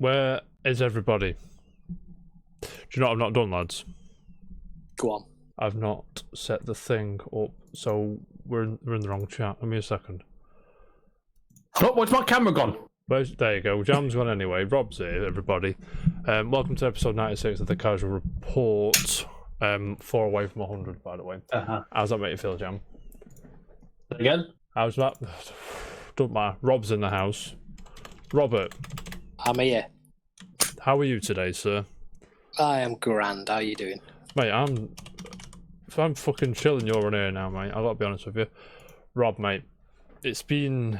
Where is everybody? Do you know what I've not done, lads? Go on. I've not set the thing up, so we're in the wrong chat. Give me a second. Oh, where's my camera gone? There you go. Jam's gone anyway. Rob's here, everybody. Welcome to episode 96 of the Casual Report. 4 away from 100, by the way. How's that make you feel, Jam? Again? How's that? Don't matter. Rob's in the house. Robert. I'm here. How are you today, sir? I am grand. How are you doing? Mate, I'm fucking chilling. You're on here now, mate. I gotta be honest with you. Rob, mate, it's been,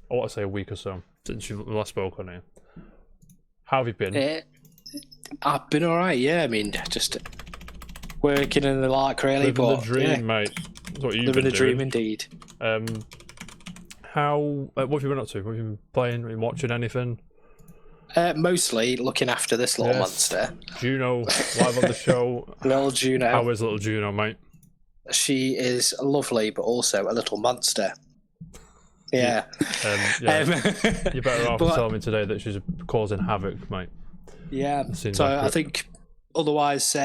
I want to say a week or so since you last spoke on here. How have you been? I've been alright, yeah. I mean, just working in the like, really. Living but the dream, yeah. mate. That's what you've Living been the doing. dream, indeed. What have you been up to? Have you been playing? Have you been watching anything? Mostly looking after this little monster. Juno, live on the show. Little Juno. How is little Juno, mate? She is lovely, but also a little monster. Yeah. You're better off telling me today that she's causing havoc, mate. Yeah. So like I think otherwise,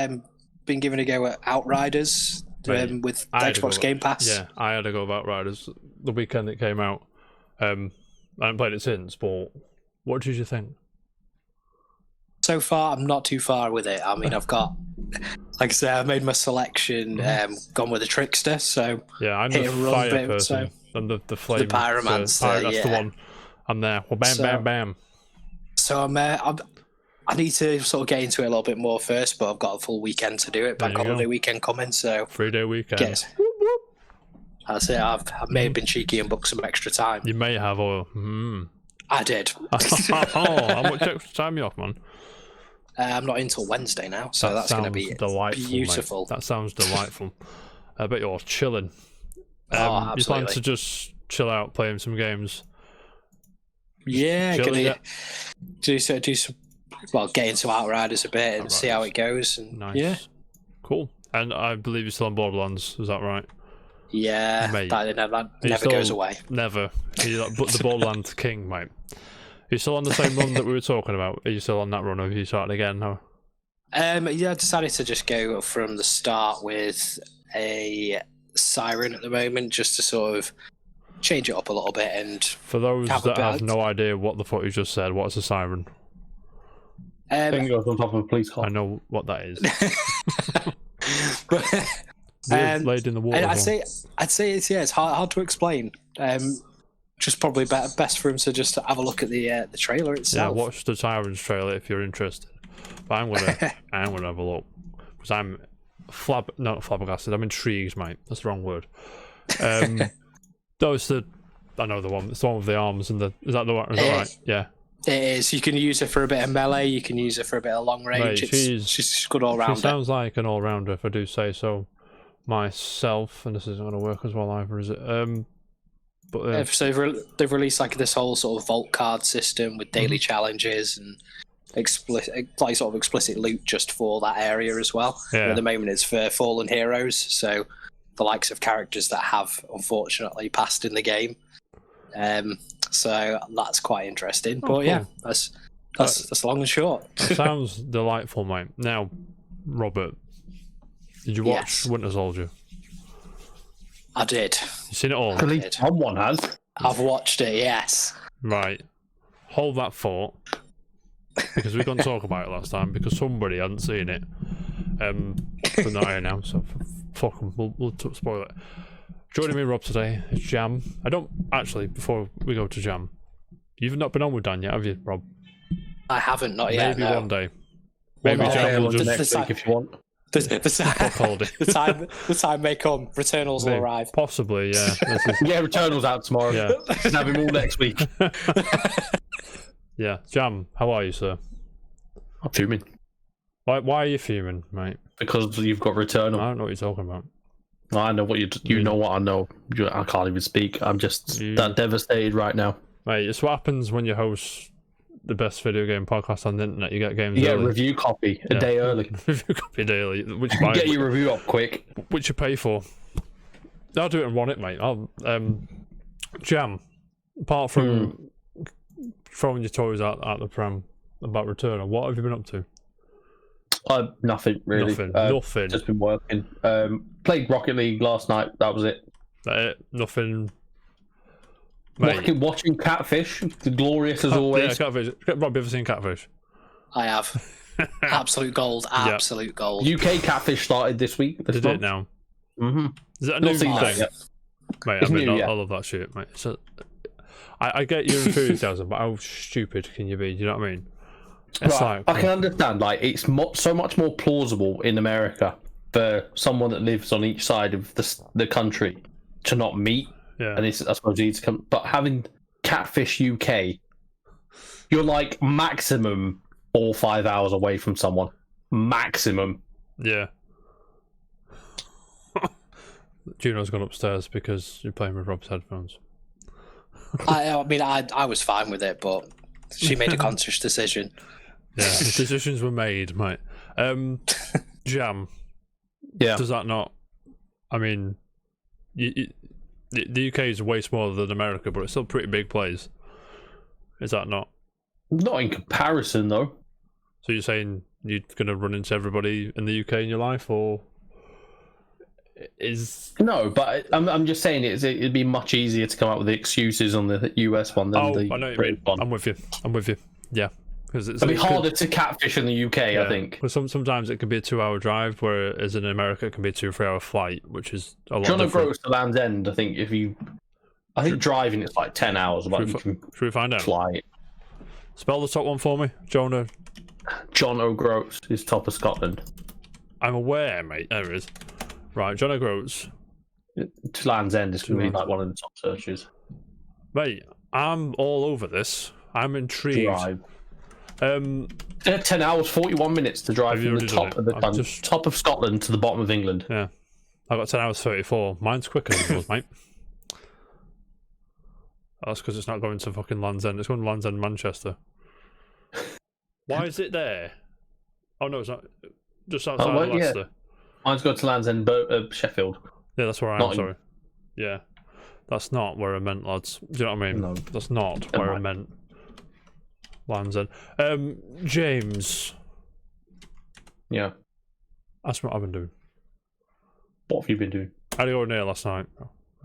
been given a go at Outriders with Xbox Game Pass. Yeah, I had a go of Outriders the weekend it came out. I haven't played it since, but what did you think? So far, I'm not too far with it. I mean, I've got, like I said, I've made my selection, gone with the Trickster, so yeah, I'm the fire bit, person. so I'm the flame. the Pyromancer, that's the one. I'm there. Well, bam, bam, bam. So I need to sort of get into it a little bit more first, but I've got a full weekend to do it. Bank holiday weekend coming, so 3-day weekend. Yes. That's it. I may have been cheeky and booked some extra time. You may have oil. I did. How much extra time you off, man? I'm not in till Wednesday now, so that's going to be delightful, beautiful. Mate. That sounds delightful. I bet you're chilling. Absolutely. You plan to just chill out, playing some games? Yeah, gonna do some. Well, get into Outriders a bit and see how it goes. And, nice. Yeah. Cool. And I believe you're still on Borderlands. Is that right? Yeah, mate, that never goes away. Never. You're like, the Borderlands king, mate. Are you still on the same run that we were talking about? Are you still on that run, or have you started again now? Yeah, I decided to just go from the start with a Siren at the moment, just to sort of change it up a little bit. And for those that have no idea what the fuck you just said, what's a Siren? Thing goes on top of a police car. I know what that is. But, laid in the water. I'd say it's hard to explain. Just probably best for him to just have a look at the trailer itself. Yeah, watch the Siren's trailer if you're interested. But I'm gonna have a look because I'm not flabbergasted. I'm intrigued, mate. That's the wrong word. I know the one. It's the one with the arms and the. Is that the one? Is that right? Yeah. It is. You can use it for a bit of melee. You can use it for a bit of long range. Mate, she's good all round. She sounds like an all rounder, if I do say so myself. And this isn't going to work as well either, is it? But so they've released like this whole sort of vault card system with daily challenges and explicit loot just for that area as well. Yeah. At the moment, it's for fallen heroes, so the likes of characters that have unfortunately passed in the game. So that's quite interesting. But cool. Yeah, that's long and short. Sounds delightful, mate. Now, Robert, did you watch Winter Soldier? I did. You seen it all? At least someone has. I've watched it, yes. Right. Hold that thought. Because we're going to talk about it last time, because somebody hadn't seen it. But not here now, so fuck them. We'll spoil it. Joining me, Rob, today is Jam. Before we go to Jam, you've not been on with Dan yet, have you, Rob? I haven't, not yet. Maybe one day. Maybe Jam will just next week if you want. The time may come. Returnals will arrive. Possibly, yeah. Yeah, Returnal's out tomorrow. Yeah. Just have him all next week. Yeah. Jam, how are you, sir? I'm fuming. Why are you fuming, mate? Because you've got Returnal. I don't know what you're talking about. I know what you know what I know. I can't even speak. I'm just that devastated right now. Mate, it's what happens when you host the best video game podcast on the internet. You get games You get early. A review copy a day early. Review copy daily. Which get your review up quick. Which you pay for. I'll do it and run it, mate. Jam, apart from throwing your toys out the pram, about Returnal. What have you been up to? Nothing really. Nothing. Just been working. Played Rocket League last night. That was it. Nothing. Mate. Watching Catfish, glorious as always. Yeah, Catfish. Rob, you ever seen Catfish? I have. Absolute gold. Absolute gold. UK Catfish started this week. Did it now? Mm-hmm. Is that a new thing? Mate, I love that shit, mate. So, I get your enthusiasm, but how stupid can you be? Do you know what I mean? It's right, I can understand. Like, it's so much more plausible in America for someone that lives on each side of the country to not meet. Yeah. And it's, I suppose, you need to come. But having Catfish UK, you're like maximum 4 or 5 hours away from someone. Maximum. Yeah. Juno's gone upstairs because you're playing with Rob's headphones. I mean, I was fine with it, but she made a conscious decision. Yeah, the decisions were made, mate. Jam. Yeah. Does that not? I mean, the UK is way smaller than America, but it's still a pretty big place. Is that not? Not in comparison, though. So you're saying you're going to run into everybody in the UK in your life, or is... No, but I'm just saying it'd be much easier to come up with the excuses on the US one than the I know what you British mean. one. I'm with you. Yeah. It'd be harder to catfish in the UK, I think. But sometimes it can be a 2-hour drive, whereas in America it can be a 2-3 hour flight, which is a lot John different. O'Groats to Land's End, I think driving it's like 10 hours, but Should we find out? Fly. Spell the top one for me, Jonah. John O'Groats is top of Scotland. I'm aware, mate. There it is. Right, John O'Groats. To Land's End is going to be like one of the top searches. Mate, I'm all over this. I'm intrigued. Drive. 10 hours, 41 minutes to drive from the top of top of Scotland to the bottom of England. Yeah. I got 10 hours 34. Mine's quicker than yours, mate. That's because it's not going to fucking Land's End. It's going to Land's End, Manchester. Why is it there? Oh, no, it's not. Just outside of Leicester. Yeah. Mine's going to Land's End, Sheffield. Yeah, that's where I am, sorry. Yeah. That's not where I meant, lads. Do you know what I mean? No. That's not where I meant. Land's End. James. Yeah. That's what I've been doing. What have you been doing? I had to go near last night.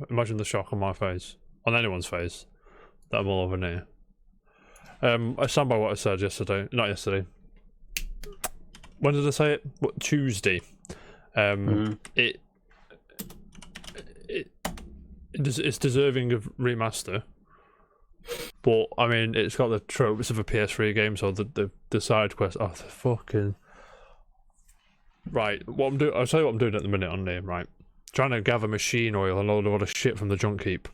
Imagine the shock on my face. On anyone's face. That I'm all over near. I stand by what I said yesterday. Not yesterday. When did I say it? What, Tuesday. It's deserving of remaster. But I mean, it's got the tropes of a PS3 game, so the side quest. Oh, the fucking right. What I'm doing, I'll tell you what I'm doing at the minute on name. Right, trying to gather machine oil and all the shit from the junk heap.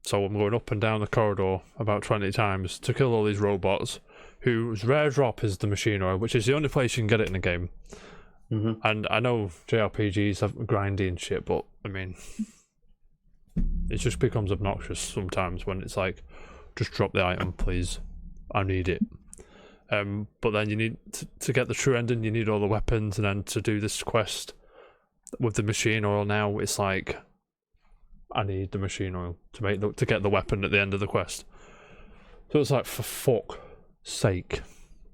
So I'm going up and down the corridor about 20 times to kill all these robots, whose rare drop is the machine oil, which is the only place you can get it in the game. Mm-hmm. And I know JRPGs have grindy and shit, but I mean, it just becomes obnoxious sometimes when it's like, just drop the item, please. I need it. But then you need to get the true ending, you need all the weapons, and then to do this quest with the machine oil now, it's like, I need the machine oil to get the weapon at the end of the quest. So it's like, for fuck's sake.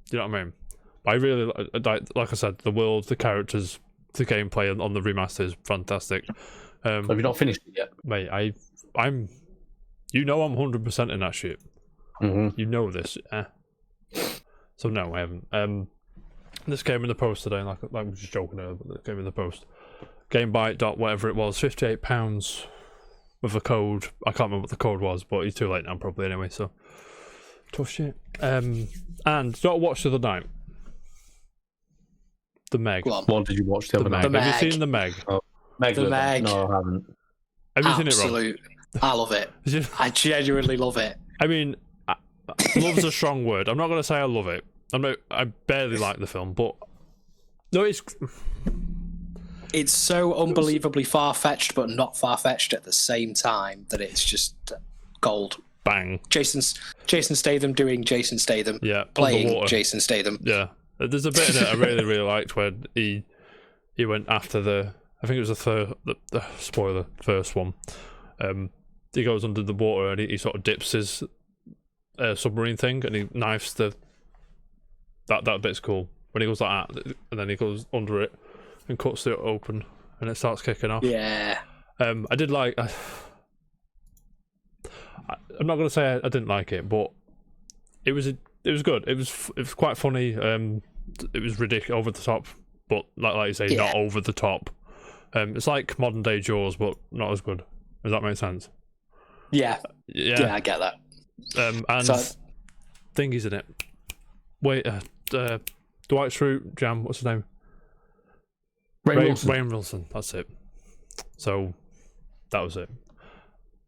You know what I mean? I really, like I said, the world, the characters, the gameplay on the remaster is fantastic. Have you not finished it yet? Mate, I'm 100% in that shit. Mm-hmm. You know this, So no, I haven't. This came in the post today, like I was just joking earlier, but it came in the post. Gamebite whatever it was, £58 with a code. I can't remember what the code was, but it's too late now probably anyway, so tough shit. And got to watch the other night. The Meg. What did you watch the other night? Have you seen The Meg? Oh, Meg. The Meg. No, I haven't. Have you seen it, Rob? Absolute. I love it. I genuinely love it. I mean, love's a strong word. I'm not going to say I love it. I barely like the film, but no, it's so unbelievably far-fetched, but not far-fetched at the same time that it's just gold. Bang. Jason Statham doing Jason Statham. Yeah. Playing Jason Statham. Yeah. There's a bit in it I really, really liked where he went after I think it was the spoiler, first one. He goes under the water and he sort of dips his submarine thing and he knifes the That bit's cool. When he goes like that, and then he goes under it and cuts it open, and it starts kicking off. Yeah. I did like. I'm not gonna say I didn't like it, but it was good. It was quite funny. It was ridiculous, over the top, but like you say, not over the top. It's like modern day Jaws, but not as good. Does that make sense? Yeah, Yeah, I get that. And So- thingy's in it. Wait, Dwight Schrute, Jam, what's his name? Rainn Wilson. That's it. So that was it.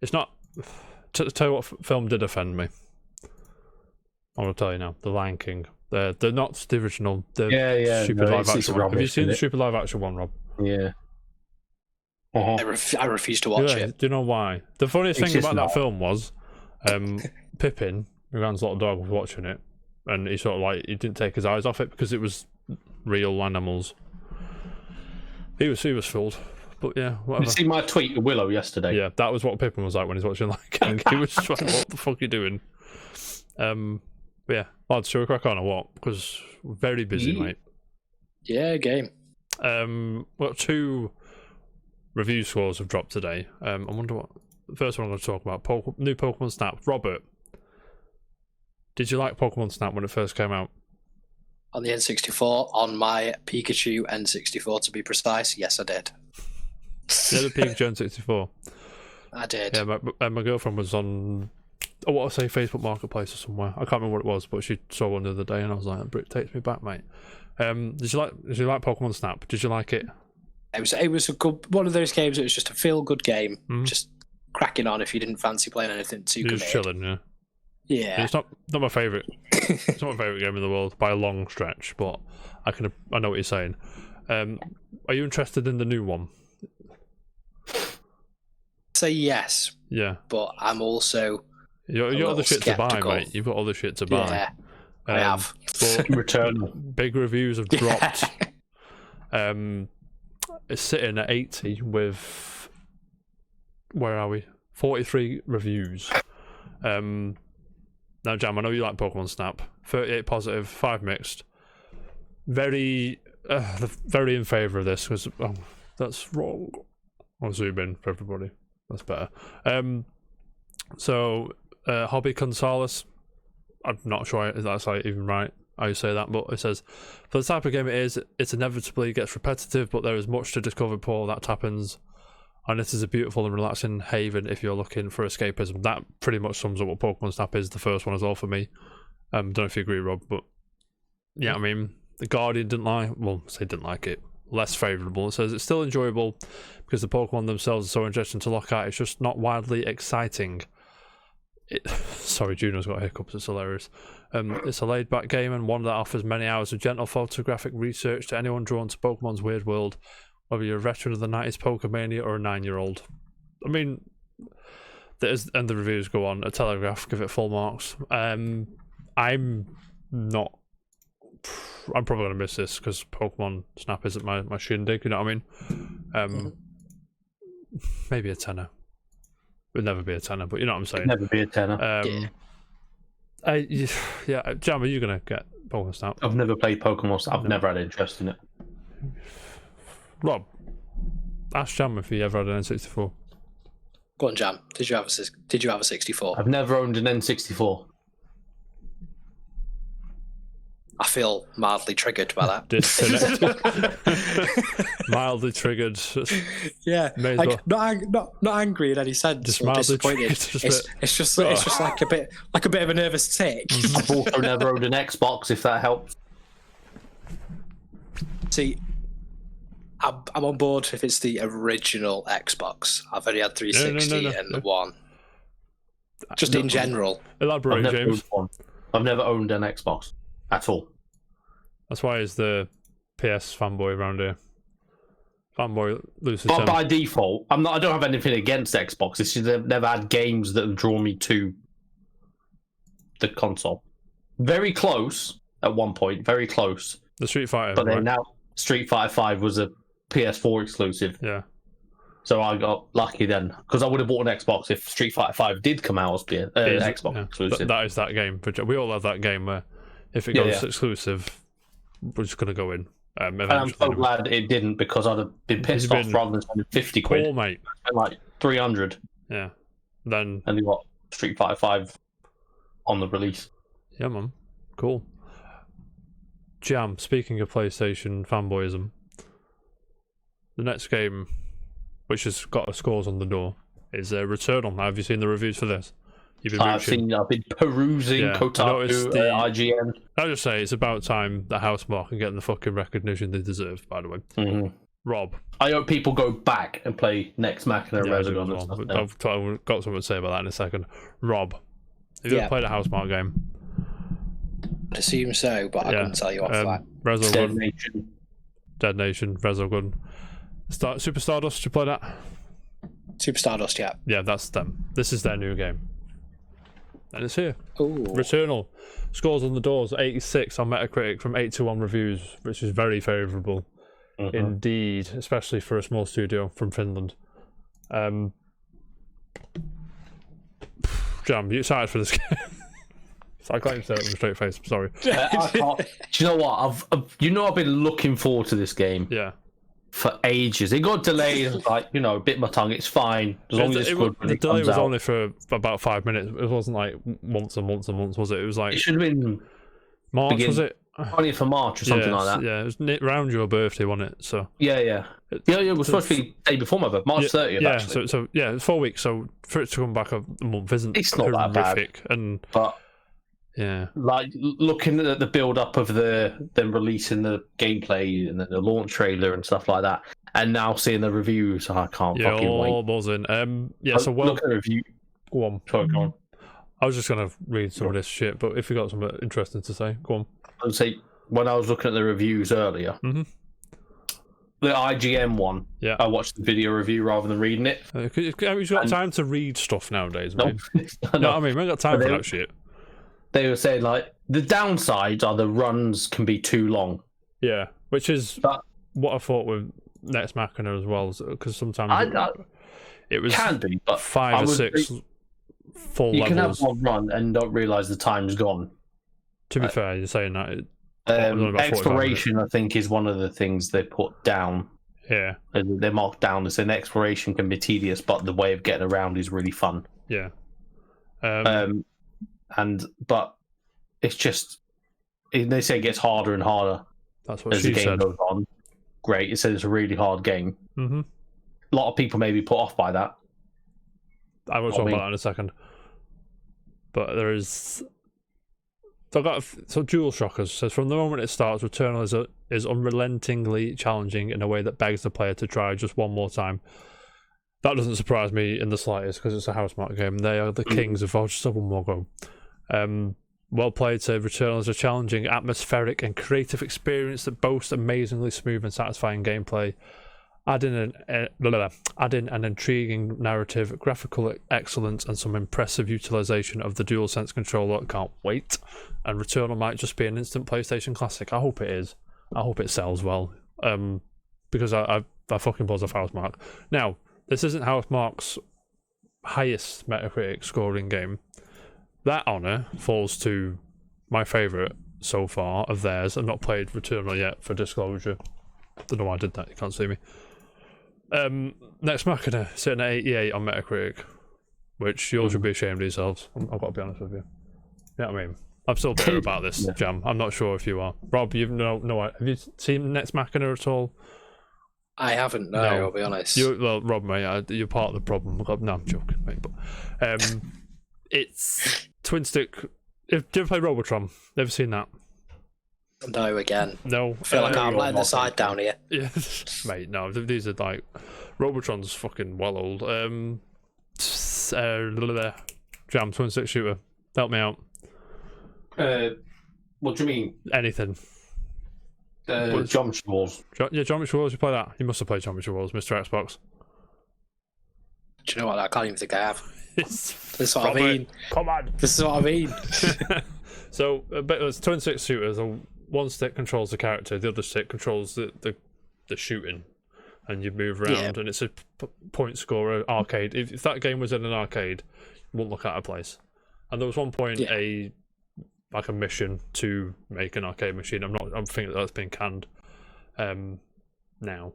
It's not. To tell you what film did offend me. I'm gonna tell you now. The Lion King. They're not the original. The stupid live action one. Have you seen the stupid live action one, Rob? Yeah. I refuse to watch it. Do you know why? The funniest thing about that film was Pippin, Rand's little dog, was watching it, and he sort of like he didn't take his eyes off it because it was real animals. He was fooled. But yeah, whatever. Did you see my tweet with Willow yesterday? Yeah, that was what Pippin was like when he's watching Lion King. He was just like, what the fuck are you doing? But yeah, lads, shall we crack on or what? Because we're very busy, mate. Yeah, game. Well, 2 review scores have dropped today. I wonder what the first one I'm going to talk about. New Pokemon Snap. Robert, did you like Pokemon Snap when it first came out? On the N64, on my Pikachu N64 to be precise, yes, I did. Yeah, the Pikachu N64. I did. Yeah, my girlfriend was on, what I say, Facebook Marketplace or somewhere. I can't remember what it was, but she saw one the other day, and I was like, "It takes me back, mate." Did you like Pokemon Snap? Did you like it? It was a good one of those games. It was just a feel good game, just cracking on if you didn't fancy playing anything too good. Just chilling, yeah. Yeah, it's not my favorite. It's not my favorite game in the world by a long stretch, but I know what you're saying. Are you interested in the new one? Say yes. Yeah, but I'm also. You got other shit skeptical. to buy, mate. You've got other shit to buy. Yeah, I have. But Return. big reviews have dropped. It's sitting at 80 with, where are we? 43 reviews. Now, Jam, I know you like Pokemon Snap. 38 positive, 5 mixed. Very in favour of this because that's wrong. I'll zoom in for everybody. That's better. So Hobby Gonzalez, I'm not sure if that's even right how you say that, but it says, for the type of game it is, it inevitably gets repetitive, but there is much to discover before that happens, and this is a beautiful and relaxing haven if you're looking for escapism. That pretty much sums up what Pokemon Snap is, the first one as well for me. Don't know if you agree, Rob, but yeah, I mean, the Guardian didn't like it. Less favourable. It says it's still enjoyable because the Pokemon themselves are so interesting to look at. It's just not wildly exciting. Sorry, Juno's got hiccups. It's hilarious. It's a laid-back game and one that offers many hours of gentle photographic research to anyone drawn to Pokemon's weird world, whether you're a veteran of the 90s Pokemania or a 9-year-old. I mean, and the reviews go on. A Telegraph give it full marks. I'm probably going to miss this because Pokemon Snap isn't my shindig, you know what I mean? Maybe a tenner. It would never be a tenner, but you know what I'm saying. Never be a tenner. Yeah, Jam, are you going to get Pokemon Snap? I've never played Pokemon Snap. I've never had interest in it. Rob, ask Jam if he ever had an N64. Go on, Jam. Did you have a 64? I've never owned an N64. I feel mildly triggered by that. Mildly triggered. Yeah, May as like, well. not angry in any sense. Just Or mildly disappointed. triggered. It's just like a bit of a nervous tick. I've also never owned an Xbox, if that helps. See, I'm on board if it's the original Xbox. I've only had 360 and the one. Just in general. Elaborate, James. I've never owned an Xbox at all. That's why he's the PS fanboy around here. Fanboy loses. But by default, I don't have anything against Xbox. It's just they've never had games that have drawn me to the console. Very close at one point, very close. The Street Fighter, but then right? now Street Fighter 5 was a PS4 exclusive. Yeah. So I got lucky then, because I would have bought an Xbox if Street Fighter 5 did come out as Xbox exclusive. That is that game. We all have that game where if it goes exclusive, we're just gonna go in. And I'm so glad it didn't, because I'd have been pissed off rather than spending 50 quid. Cool, mate. Like 300. Yeah. Then. And we got Street Fighter 5 on the release. Yeah, man. Cool. Jam, speaking of PlayStation fanboyism, the next game, which has got the scores on the door, is Returnal. Have you seen the reviews for this? I've been perusing Kotaku, IGN. I'll just say it's about time that Housemarque are getting the fucking recognition they deserve, by the way. Mm-hmm. Rob. I hope people go back and play Next Machina Resogun and stuff. I've got something to say about that in a second. Rob, have you ever played a Housemarque game? I'd assume so, but I couldn't tell you off that. Resogun. Dead Nation, Resogun. Super Stardust, you play that? Super Stardust, yeah. Yeah, that's them. This is their new game. And it's here. Ooh. Returnal. Scores on the doors, 86 on Metacritic from 821 reviews, which is very favourable indeed, especially for a small studio from Finland. Jam, you excited for this game? I can't even say it with a straight face, I'm sorry. I can't. Do you know what? I've been looking forward to this game. Yeah. For ages. It got delayed, like, bit my tongue. It's fine. As long as it's good. The delay was only for about 5 minutes. It wasn't like months and months and months, was it? It was like. It should have been. March, was it? 20th of March or something like that. Yeah, it was around your birthday, wasn't it? So. Yeah. It was supposed to be the day before my birthday, March 30th. Yeah, actually. so it's 4 weeks. So for it to come back a month isn't it's not horrific. That bad. But. Yeah. Like, looking at the build-up of them releasing the gameplay and the launch trailer and stuff like that, and now seeing the reviews, I can't fucking wait. Buzzing. So look at the review. Go on. Sorry, go on. I was just going to read some of this shit, but if you got something interesting to say, go on. I would say, when I was looking at the reviews earlier, the IGN one, I watched the video review rather than reading it. You've got time to read stuff nowadays, no, mate. No, I mean, we ain't got time for that shit. They were saying, like, the downsides are the runs can be too long. Yeah, which is what I thought with Next Machina as well, because sometimes it was can be, but 5 or 6 full levels. You can have one run and don't realise the time's gone. To be fair, you're saying that. Exploration, I think, is one of the things they put down. Yeah. They mark down as an exploration can be tedious, but the way of getting around is really fun. Yeah. But it's just, they say it gets harder and harder. That's what as she the game said. goes on. Great, it says it's a really hard game. Mm-hmm. A lot of people may be put off by that. I will talk about that in a second. But there is. So DualShockers says, from the moment it starts, Returnal is unrelentingly challenging in a way that begs the player to try just one more time. That doesn't surprise me in the slightest, because it's a Housemarque game. They are the kings of just have one more go. Well played, said Returnal is a challenging, atmospheric, and creative experience that boasts amazingly smooth and satisfying gameplay. Add in an intriguing narrative, graphical excellence, and some impressive utilization of the DualSense controller. Can't wait. And Returnal might just be an instant PlayStation classic. I hope it is. I hope it sells well. Because I fucking buzz off Housemarque. Now, this isn't Housemarque's highest Metacritic scoring game. That honour falls to my favourite so far of theirs. I've not played Returnal yet, for disclosure. Don't know why I did that, you can't see me. Next Machina, sitting at 88 on Metacritic, which you all should be ashamed of yourselves. I've got to be honest with you. You know what I mean? I'm still bitter about this, Jam. I'm not sure if you are. Rob, have you seen Next Machina at all? I haven't, no, I'll be honest. Rob, mate, you're part of the problem. No, I'm joking, mate. But it's twin stick. Do you ever play Robotron? Ever seen that? No, again. No. I feel like I'm letting the side down here. Yeah, mate. No, these are like Robotron's fucking well old. Jam, twin stick shooter. Help me out. What do you mean? Anything. Geometry Wars. Geometry Wars. You play that? You must have played Geometry Wars, Mr. Xbox. Do you know what? I can't even think I have. This is what I mean. Come on. This is what I mean. So, but it's twin stick shooters. One stick controls the character, the other stick controls the shooting, and you move around, and it's a point scorer arcade. If that game was in an arcade, you wouldn't look out of place. And there was one point a like a mission to make an arcade machine. I'm thinking that's been canned now.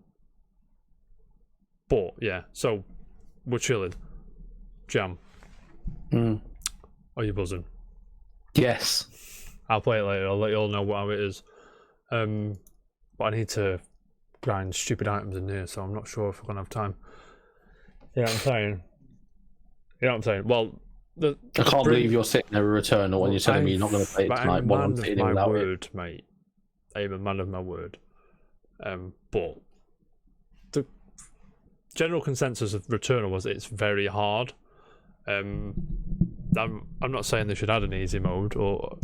But yeah, so we're chilling. Jam. Are you buzzing? Yes. I'll play it later. I'll let you all know how it is. But I need to grind stupid items in here, so I'm not sure if we're gonna have time. You know what I'm saying? You know what I'm saying? Well, I can't believe you're sitting there with Returnal when you're telling me you're not going to play it tonight. I'm a man of my word, mate. I am a man of my word. But the general consensus of Returnal was it's very hard. I'm not saying they should add an easy mode or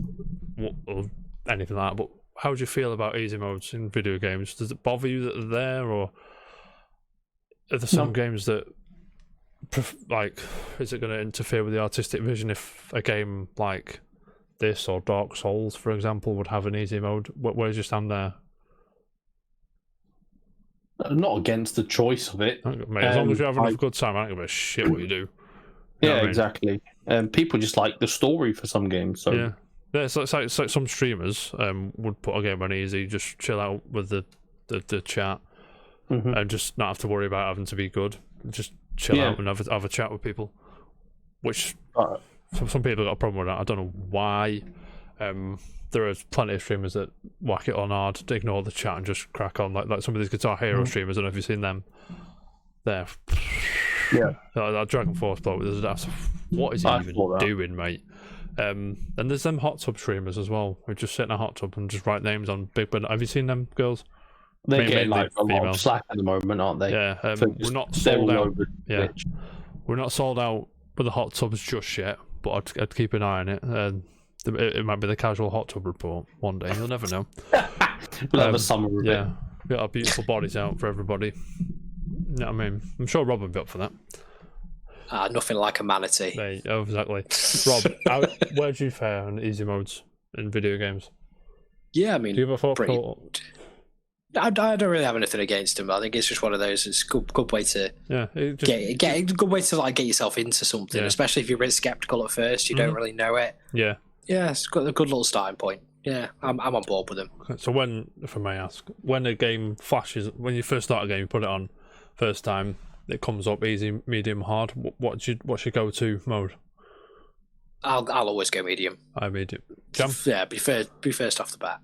anything like that, but how do you feel about easy modes in video games? Does it bother you that they're there, or are there some games that is it going to interfere with the artistic vision if a game like this or Dark Souls, for example, would have an easy mode? Where do you stand there? I'm not against the choice of it. Mate, as long as you're having a good time, I don't give a shit what you do. Exactly. People just like the story for some games. So yeah, it's like some streamers would put a game on easy, just chill out with the chat, and just not have to worry about having to be good. Just chill out and have a chat with people. Which some people got a problem with that. I don't know why. There are plenty of streamers that whack it on hard to ignore the chat and just crack on, like some of these Guitar Hero streamers. I don't know if you've seen them. They're that Dragon Force bloke. What is he even doing, mate? And there's them hot tub streamers as well, who just sit in a hot tub and just write names on big. But have you seen them girls? They're getting like a lot of slack at the moment, aren't they? Yeah, we're not sold out. Yeah, we're not sold out with the hot tubs just yet, but I'd keep an eye on it. It might be the casual hot tub report one day. You'll never know. We'll have a summer of it. Get our beautiful bodies out for everybody. You know what I mean? I'm sure Rob would be up for that. Nothing like a manatee. Exactly. Rob, where do you fare on easy modes in video games? Yeah, I mean, do you have a thought? I don't really have anything against them. I think it's just one of those. It's a good way to good way to like get yourself into something, especially if you're a bit skeptical at first. You don't really know it. Yeah, it's got a good little starting point. Yeah, I'm on board with them. So when, if I may ask, when a game flashes, when you first start a game, you put it on first time, it comes up easy, medium, hard. What's your go-to mode? I'll always go medium. Medium. Jam? Yeah, be first off the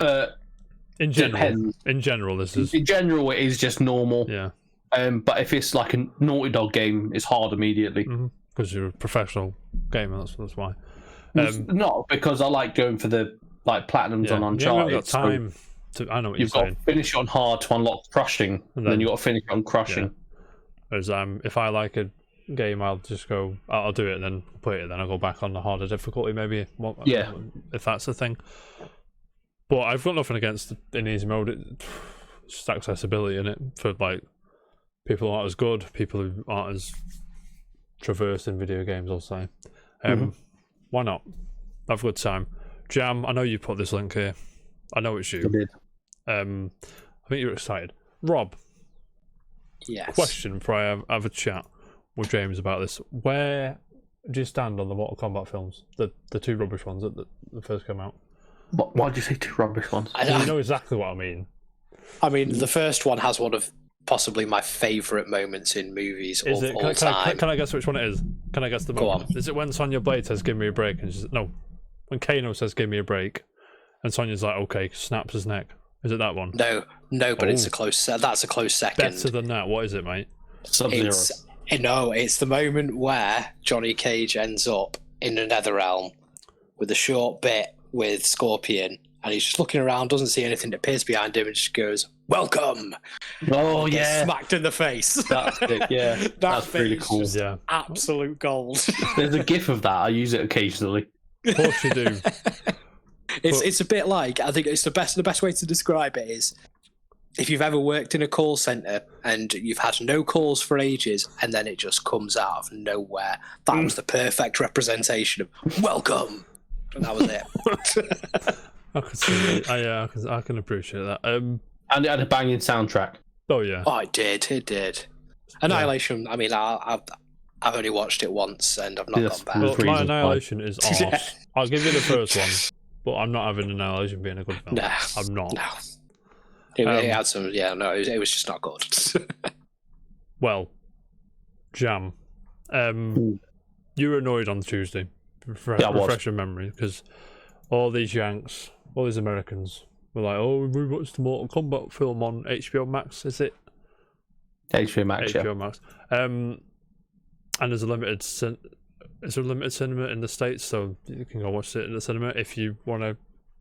bat. In general, this is. In general, it is just normal. Yeah. But if it's like a Naughty Dog game, it's hard immediately. Because you're a professional gamer, that's why. Not because I like going for the platinums on Uncharted. Got time to. I know what you've got to finish it on hard to unlock crushing, and then you've got to finish it on crushing. Whereas if I like a game, I'll just go. I'll do it and then play it. Then I'll go back on the harder difficulty, maybe. If that's the thing. But I've got nothing against in easy mode. It's just accessibility in it for people who aren't as good, people who aren't as traversed in video games, I'll say. Why not? Have a good time. Jam, I know you put this link here. I know it's you. I did. I think you're excited. Rob. Yes. Question before I have a chat with James about this. Where do you stand on the Mortal Kombat films? The two rubbish ones that first came out? Why did you say two rubbish ones? You know exactly what I mean. I mean, the first one has one of possibly my favourite moments in movies of all time. Can I guess which one it is? Can I guess the moment? Is it when Sonya Blade says, "Give me a break"? And when Kano says, "Give me a break," and Sonya's like, "Okay," snaps his neck. Is it that one? No, but it's a close. That's a close second. Better than that. What is it, mate? Sub-Zero. It's the moment where Johnny Cage ends up in the Netherrealm with a short bit with Scorpion, and he's just looking around, doesn't see anything that appears behind him, and just goes, "Welcome!" Oh yeah, smacked in the face. That's it. Yeah, that's really cool. Yeah, absolute gold. There's a GIF of that. I use it occasionally. Of course you do. It's a bit like, I think it's the best way to describe it is if you've ever worked in a call center and you've had no calls for ages, and then it just comes out of nowhere. That was the perfect representation of "Welcome." And that was it. I could see it. I can appreciate that. And it had a banging soundtrack. Oh yeah. Oh, it did. Annihilation. I mean, I've only watched it once and I've not Yes, gone back. there's Well, my reasons why. Annihilation is arse. I'll give you the first one, but I'm not having Annihilation being a good film. Nah, I'm not. no. It had some, it was just not good. Well, Jam, you were annoyed on Tuesday. Refresh your memory, because all these Yanks, all these Americans were like, "Oh, we watched the Mortal Kombat film on HBO Max." Is it HBO Max? HBO Max? And there's a limited cinema in the States, so you can go watch it in the cinema if you want to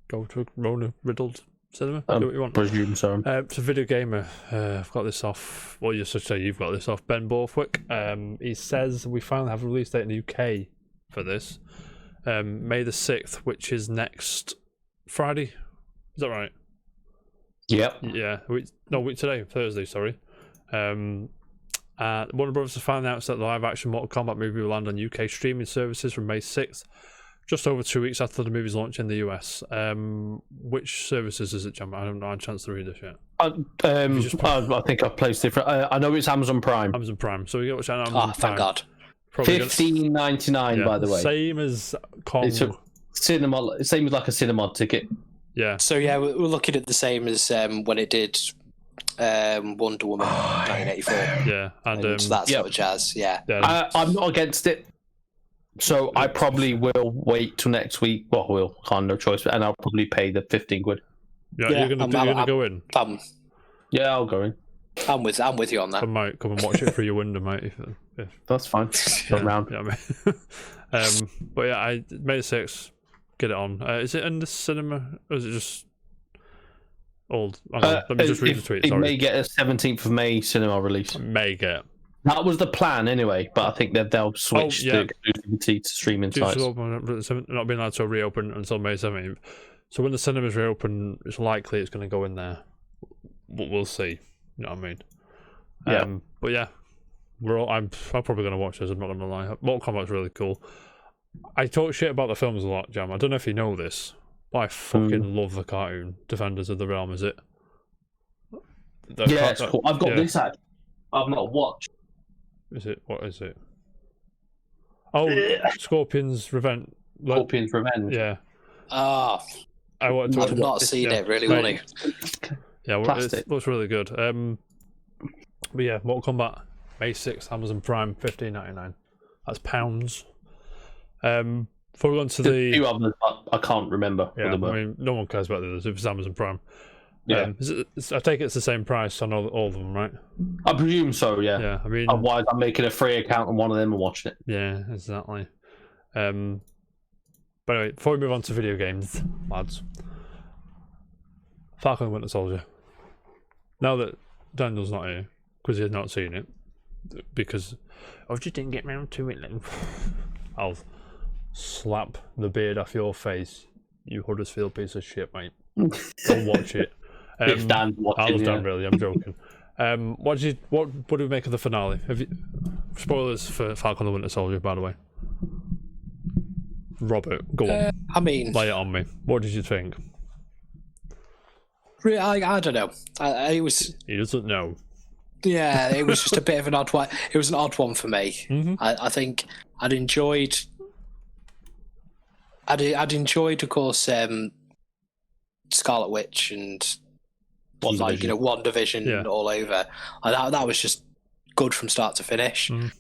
go to a Rona riddled cinema. Do what you want. Presume so. So Video Gamer, I've got this off. Well, you should say you've got this off. Ben Borthwick. He says we finally have a release date in the UK for this, May the 6th, which is next Friday. Is that right? Yep. Yeah. Today, Thursday. Sorry. Warner Bros. has finally announced that the live-action Mortal Kombat movie will land on UK streaming services from May 6th, just over 2 weeks after the movie's launch in the US. Which services is it, Jam? I haven't had a chance to read this yet. I think I've placed it. I know it's Amazon Prime. Amazon Prime. So we get watch on Amazon Prime. Thank God. $15.99, by the way. Same as Kong. It's a cinema. Same as like a cinema ticket. Yeah. So yeah, we're looking at the same as when it did Wonder Woman 1984. Yeah, and that sort of jazz. Yeah. I'm not against it. So I probably will wait till next week. Well, we'll no choice, and I'll probably pay the 15 quid. Yeah, you're gonna go in. Yeah, I'll go in. I'm with you on that. I might come and watch it through your window, mate. If That's fine. Around. Yeah, but yeah, May the 6th, get it on. Is it in the cinema, or is it just old? Let me just read the tweet. It Sorry. may get a 17th of May cinema release. May get. That was the plan anyway, but I think that they'll switch the exclusivity to streaming sites. Not being allowed to reopen until May 17th. So when the cinemas reopen, it's likely it's going to go in there. But we'll see. You know what I mean? Yeah. But yeah, I'm probably going to watch this. I'm not going to lie. Mortal Kombat's really cool. I talk shit about the films a lot, Jam. I don't know if you know this, but I fucking love the cartoon Defenders of the Realm. Is it? It's cool. I've got this actually. I've not watched. Is it? What is it? Oh, Scorpion's Revenge. Scorpion's Revenge. Yeah. I've not seen it. Really want to. Yeah, it looks really good. But yeah, Mortal Kombat, May 6th, Amazon Prime, $15.99. That's pounds. Before we go on to the few others, I can't remember. Yeah, I mean, no one cares about the others. If it's Amazon Prime. Yeah. I take it's the same price on all of them, right? I presume so, yeah. Yeah, I mean... Otherwise, I'm making a free account on one of them and watching it. Yeah, exactly. But anyway, before we move on to video games, lads, Falcon and Winter Soldier. Now that Daniel's not here, because he had not seen it, because I just didn't get round to it, I'll slap the beard off your face, you Huddersfield piece of shit, mate. Go watch it. If Dan's watching, I love Dan, really. I'm joking. What do we make of the finale? Spoilers for Falcon and the Winter Soldier, by the way. Robert, go on. I mean, lay it on me. What did you think? I don't know. It was. He doesn't know. Yeah, it was just a bit of an odd one. It was an odd one for me. Mm-hmm. I think I'd enjoyed, of course, Scarlet Witch and WandaVision all over. And that was just good from start to finish. Mm.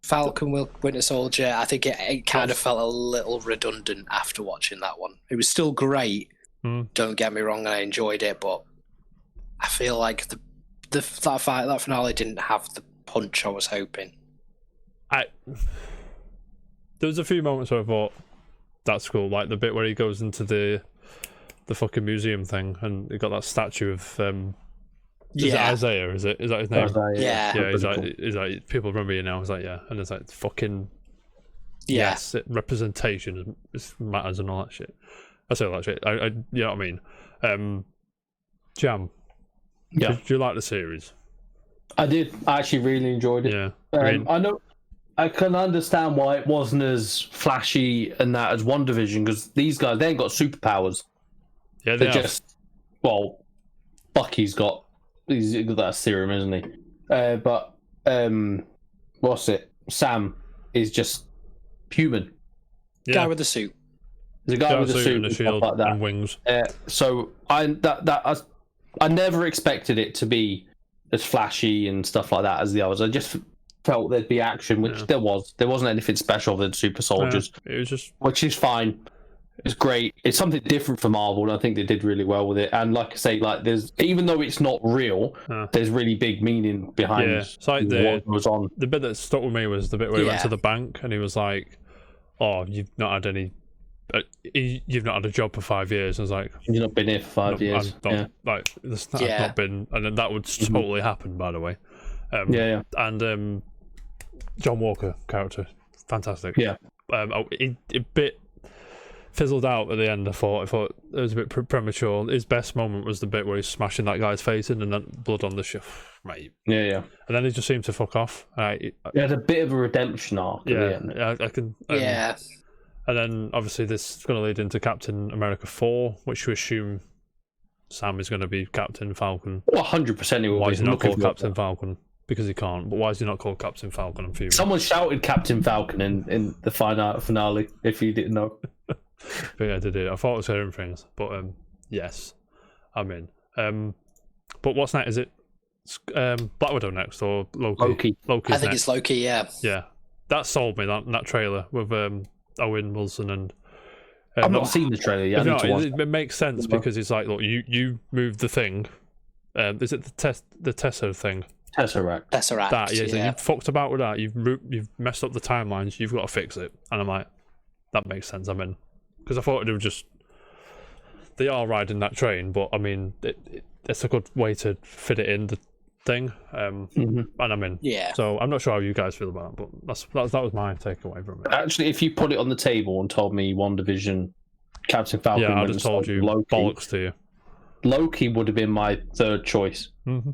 Falcon Winter Soldier, I think it kind of felt a little redundant after watching that one. It was still great. Don't get me wrong, I enjoyed it, but I feel like that finale didn't have the punch I was hoping. There was a few moments where I thought that's cool, like the bit where he goes into the fucking museum thing and he got that statue of is it Isaiah? Is that his name? Yeah. He's like people remember you now. It's like and it's like fucking yes, representation matters and all that shit. I say all that shit. I you know what I mean. Jam. Yeah. Did you like the series? I did. I actually really enjoyed it. Yeah. I know. I can understand why it wasn't as flashy and that as WandaVision, because these guys, they ain't got superpowers. Yeah, they're just Bucky's got that serum, isn't he? But what's it? Sam is just human. Guy with the suit. There's a guy with a suit and a shield like that. and wings. So I never expected it to be as flashy and stuff like that as the others. I just felt there'd be action, which there was. There wasn't anything special than super soldiers. It was just, which is fine. It's great. It's something different for Marvel, and I think they did really well with it. And like I say, like there's, even though it's not real, there's really big meaning behind it's like what was on. The bit that stuck with me was the bit where he went to the bank and he was like, "Oh, you've not had any, you've not had a job for 5 years." I was like, "You've not been here for 5 years." Like that's not been, and then that would totally happen, by the way. And John Walker character, fantastic. Yeah. A bit fizzled out at the end. I thought it was a bit premature. His best moment was the bit where he's smashing that guy's face in and then blood on the shelf, mate. Yeah. And then he just seemed to fuck off. He had a bit of a redemption arc. I can. And then obviously this is going to lead into Captain America 4, which we assume Sam is going to be Captain Falcon. Well, 100% he will. Why is he not called Captain Falcon? Because he can't. But why is he not called Captain Falcon? I'm fuming. Someone shouted Captain Falcon in the finale. If you didn't know. But yeah, they did. I thought I was hearing things, but yes, I'm in. But what's next? Is it Black Widow next or Loki? I think next. it's Loki. Yeah. That sold me. That trailer with Owen Wilson and. I've not seen the trailer yet. It makes sense because it's like, look, you moved the thing. Is it the Tessa thing? Tesseract. That, so you fucked about with that. You've messed up the timelines. You've got to fix it. And I'm like, that makes sense. I'm in. Because I thought it was just, they are riding that train, but I mean, it's a good way to fit it in the thing. And I'm in. Yeah. So I'm not sure how you guys feel about it, but that was my takeaway from it. Actually, if you put it on the table and told me WandaVision, Captain Falcon, I'd have told you Loki, bollocks to you. Loki would have been my third choice out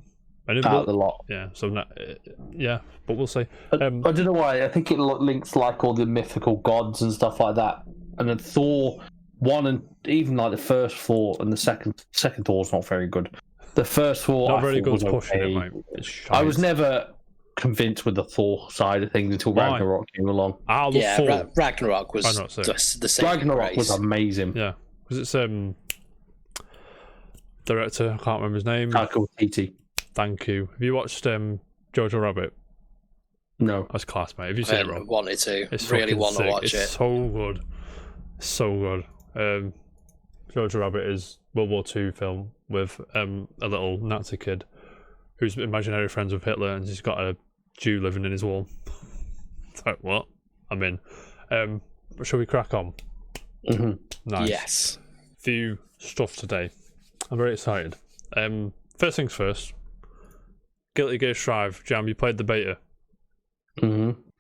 of the lot. Yeah. So but we'll see. I don't know why. I think it links like all the mythical gods and stuff like that. And then Thor 1 and even like the first Thor and the second Thor's not very good. The first Thor not I very good was pushing okay. it, mate. I was never convinced with the Thor side of things until Ragnarok came along. Thor. Ragnarok was the same. Ragnarok was amazing. Yeah, because it's director, I can't remember his name. Taika Waititi. Thank you. Have you watched Jojo Rabbit? No. That's class, mate. Have you seen it, Rob? Wanted to. It's really want to watch it. It's so good. So good. Jojo Rabbit is World War II film with a little Nazi kid who's imaginary friends with Hitler, and he's got a Jew living in his wall. It's like, what? I'm in. Shall we crack on? Nice. Yes. Few stuff today. I'm very excited. First things first. Guilty Gear Strive. Jam, you played the beta.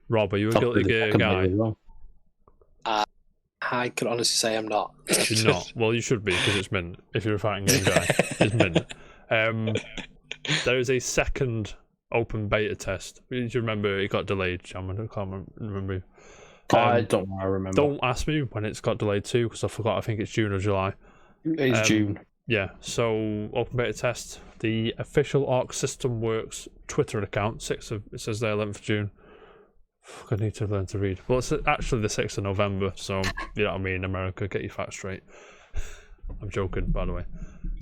Rob, are you a Guilty Gear guy? I can honestly say I'm not. You're not? Well, you should be, because it's mint. If you're a fighting game guy, it's mint. There is a second open beta test. Do you remember it got delayed, Jam? I can't remember. I don't know. I remember. Don't ask me when it's got delayed to, because I forgot. I think it's June or July. It's June. Yeah, so open beta test. The official Arc System Works Twitter account, it says there 11th of June. Fuck, I need to learn to read. Well, it's actually the 6th of November, so you know what I mean, America, get your facts straight. I'm joking, by the way.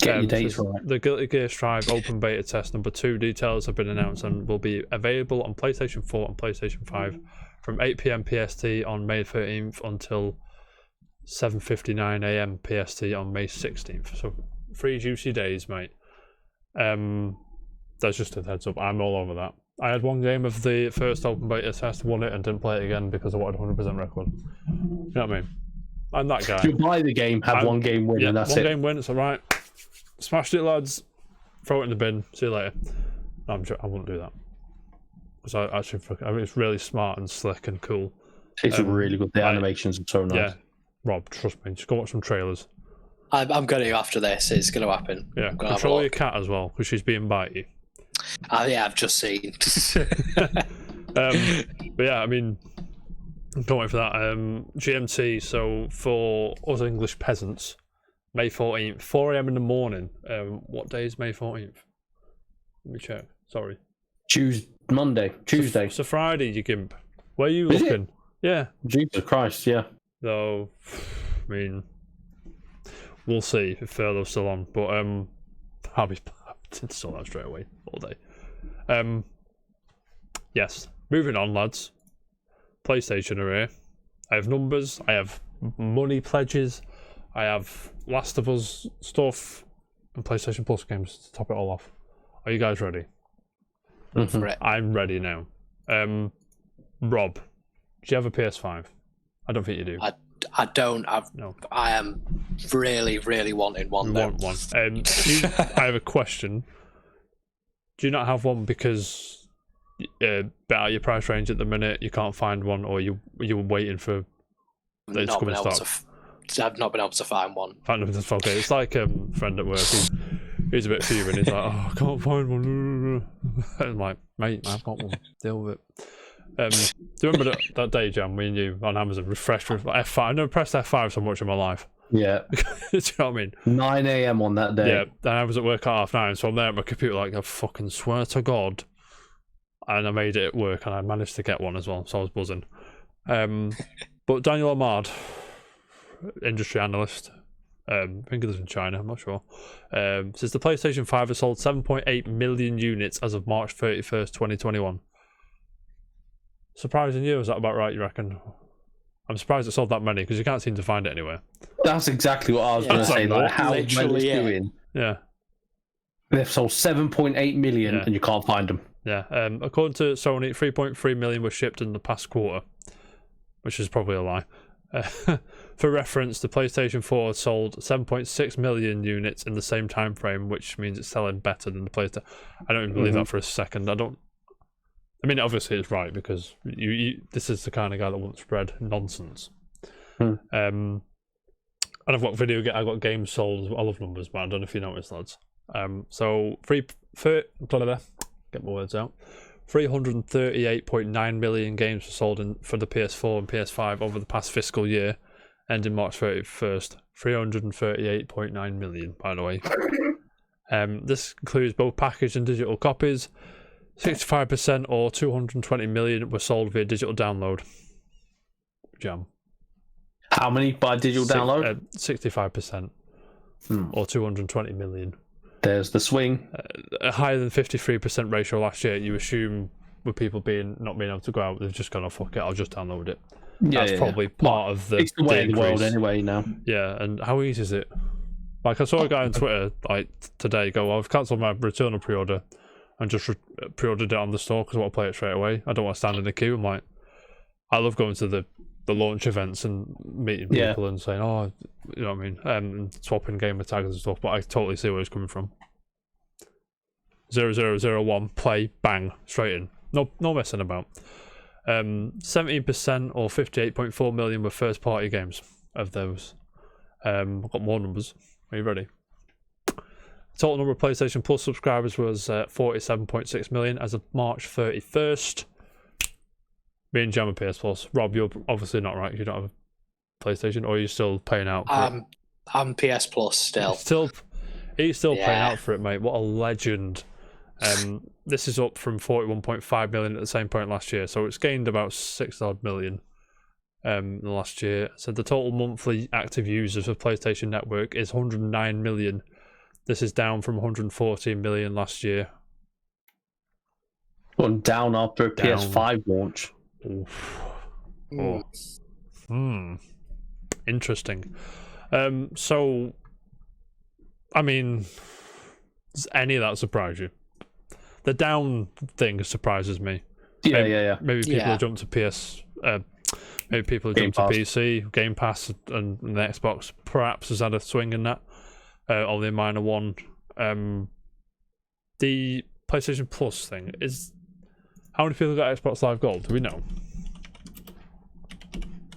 Get your dates right. The Guilty Gear Strive open beta test number 2 details have been announced and will be available on PlayStation 4 and PlayStation 5 from 8 PM PST on May 13th until 7:59 AM PST on May 16th. So 3 juicy days, mate. That's just a heads up. I'm all over that. I had one game of the first open beta test, won it, and didn't play it again because I wanted 100% record. You know what I mean? I'm that guy. You buy the game, have one game win, and that's it. One game win, it's alright. Smashed it, lads. Throw it in the bin. See you later. No, I wouldn't do that. Because I mean, it's really smart and slick and cool. It's really good. The animations are so nice. Yeah. Rob, trust me. Just go watch some trailers. I'm going to after this. It's going to happen. Yeah. Control your cat as well, because she's being bitey. Yeah, I've just seen. But yeah, I mean, can't wait for that. GMT, so for us English peasants, May 14th, 4 AM in the morning. What day is May 14th? Let me check. Sorry. Tuesday. It's a Friday, you gimp. Where are you Is looking? Yeah. Jesus Christ, yeah. So, I mean, we'll see if Furlough's still on. But I'll be install that straight away all day. Yes. Moving on, lads. PlayStation are here. I have numbers. I have money pledges. I have Last of Us stuff and PlayStation Plus games to top it all off. Are you guys ready? For it. I'm ready now. Rob, do you have a PS5? I don't think you do. I don't. No. I am really, really wanting one. You though. want one. I have a question. Do you not have one because better your price range at the minute, you can't find one, or you were waiting for it's Not coming been able stock? I've not been able to find one. Okay, it's like a friend at work who's a bit fuming. He's like, "Oh, I can't find one." I'm like, "Mate, I've got one. Deal with it." Do you remember that day, Jam, me and you on Amazon refreshed with F5? I've never pressed F5 so much in my life. Yeah. Do you know what I mean? 9 a.m. on that day. Yeah, and I was at work at 9:30, so I'm there at my computer like, I fucking swear to God. And I made it work, and I managed to get one as well, so I was buzzing. But Daniel Ahmad, industry analyst, I think he lives in China, I'm not sure, says the PlayStation 5 has sold 7.8 million units as of March 31st, 2021. Surprising you, is that about right, you reckon? I'm surprised it sold that many, because you can't seem to find it anywhere. That's exactly what I was going to It's say. like Like, how well it's literally, doing. Yeah. They've sold 7.8 million Yeah. and you can't find them. Yeah, according to Sony, 3.3 million were shipped in the past quarter, which is probably a lie. For reference, the PlayStation 4 sold 7.6 million units in the same time frame, which means it's selling better than the PlayStation. I don't even believe that for a second. I mean, obviously it's right, because this is the kind of guy that won't spread nonsense. And I've got games sold. I love numbers, but I don't know if you noticed, lads. So get my words out. 338.9 million games were sold for the PS4 and PS5 over the past fiscal year, ending March 31st. 338.9 million, by the way. This includes both packaged and digital copies. 65% or 220 million were sold via digital download. Jam. How many by digital download? 65% or 220 million. There's the swing. A higher than 53% ratio last year. You assume with people not being able to go out, they've just gone, oh, fuck it, I'll just download it. That's probably part of the. It's the way of the world increase. anyway now. Yeah, and how easy is it? Like, I saw a guy on Twitter like today go, I've cancelled my Returnal pre-order and just pre-ordered it on the store because I want to play it straight away. I don't want to stand in the queue. I'm like, I love going to the launch events and meeting people and saying, oh, you know what I mean, and swapping gamer tags and stuff, but I totally see where it's coming from. 0001, play, bang, straight in. No messing about. 17% or 58.4 million were first party games of those. I've got more numbers. Are you ready? Total number of PlayStation Plus subscribers was 47.6 million as of March 31st. Me and Jam are PS Plus. Rob, you're obviously not, right? You don't have a PlayStation, or are you still paying out for it? I'm PS Plus still. He's still paying out for it, mate. What a legend. This is up from 41.5 million at the same point last year, so it's gained about 6 odd million in the last year. So the total monthly active users of PlayStation Network is 109 million. This is down from 114 million last year. Gone down after a PS5 launch. Interesting. So, I mean, does any of that surprise you? The down thing surprises me. Yeah. Maybe people jump to PS. Maybe people jump to PC, Game Pass, and the Xbox perhaps has had a swing in that. Only a minor one. The PlayStation Plus thing is. How many people got Xbox Live Gold? Do we know?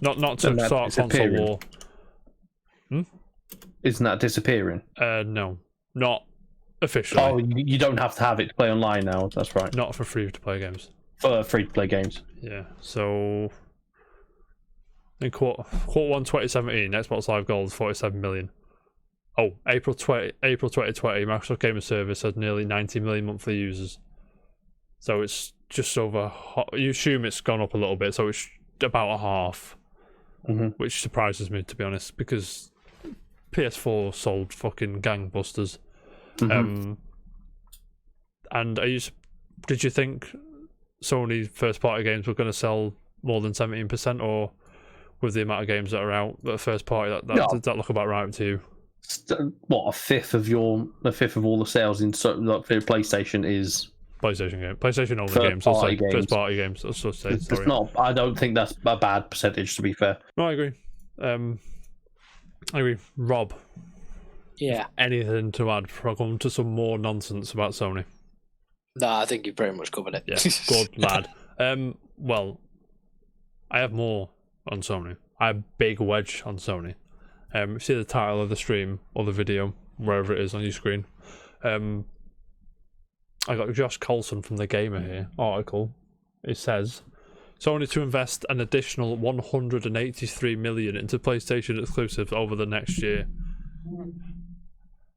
Not to start console war. Isn't that disappearing? No, not officially. Oh, you don't have to have it to play online now. That's right. Not for free to play games. For free to play games. Yeah. So in quarter 1 2017, Xbox Live Gold 47 million. Oh, April 2020, Microsoft Game Service had nearly 90 million monthly users. So it's just over. You assume it's gone up a little bit, so it's about a half, which surprises me, to be honest, because PS4 sold fucking gangbusters. And did you think Sony first party games were going to sell more than 17%, or with the amount of games that are out that are first party, does that look about right to you? What, a fifth of all the sales in PlayStation is PlayStation only games. First party games. I don't think that's a bad percentage, to be fair. No, I agree. Rob. Yeah. Anything to add before I come to some more nonsense about Sony? No, I think you've pretty much covered it. Yeah, good lad. Well, I have more on Sony. I have a big wedge on Sony. See the title of the stream or the video, wherever it is on your screen. I got Josh Coulson from The Gamer here article. It says Sony to invest an additional 183 million into PlayStation exclusives over the next year.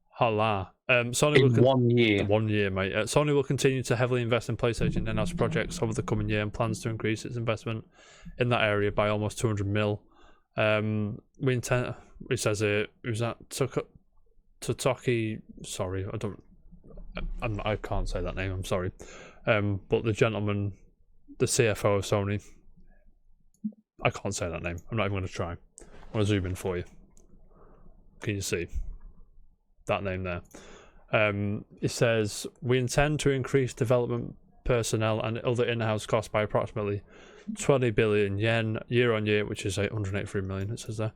Hala. Sony in 1 year. 1 year, mate. Sony will continue to heavily invest in PlayStation in-house projects over the coming year and plans to increase its investment in that area by almost 200 mil. We intend. It says it was that Totoki. Sorry, I can't say that name. I'm sorry. But the gentleman, the CFO of Sony. I can't say that name. I'm not even going to try. I'm going to zoom in for you. Can you see that name there? It says we intend to increase development personnel and other in-house costs by approximately 20 billion yen year on year, which is 883 million. It says there,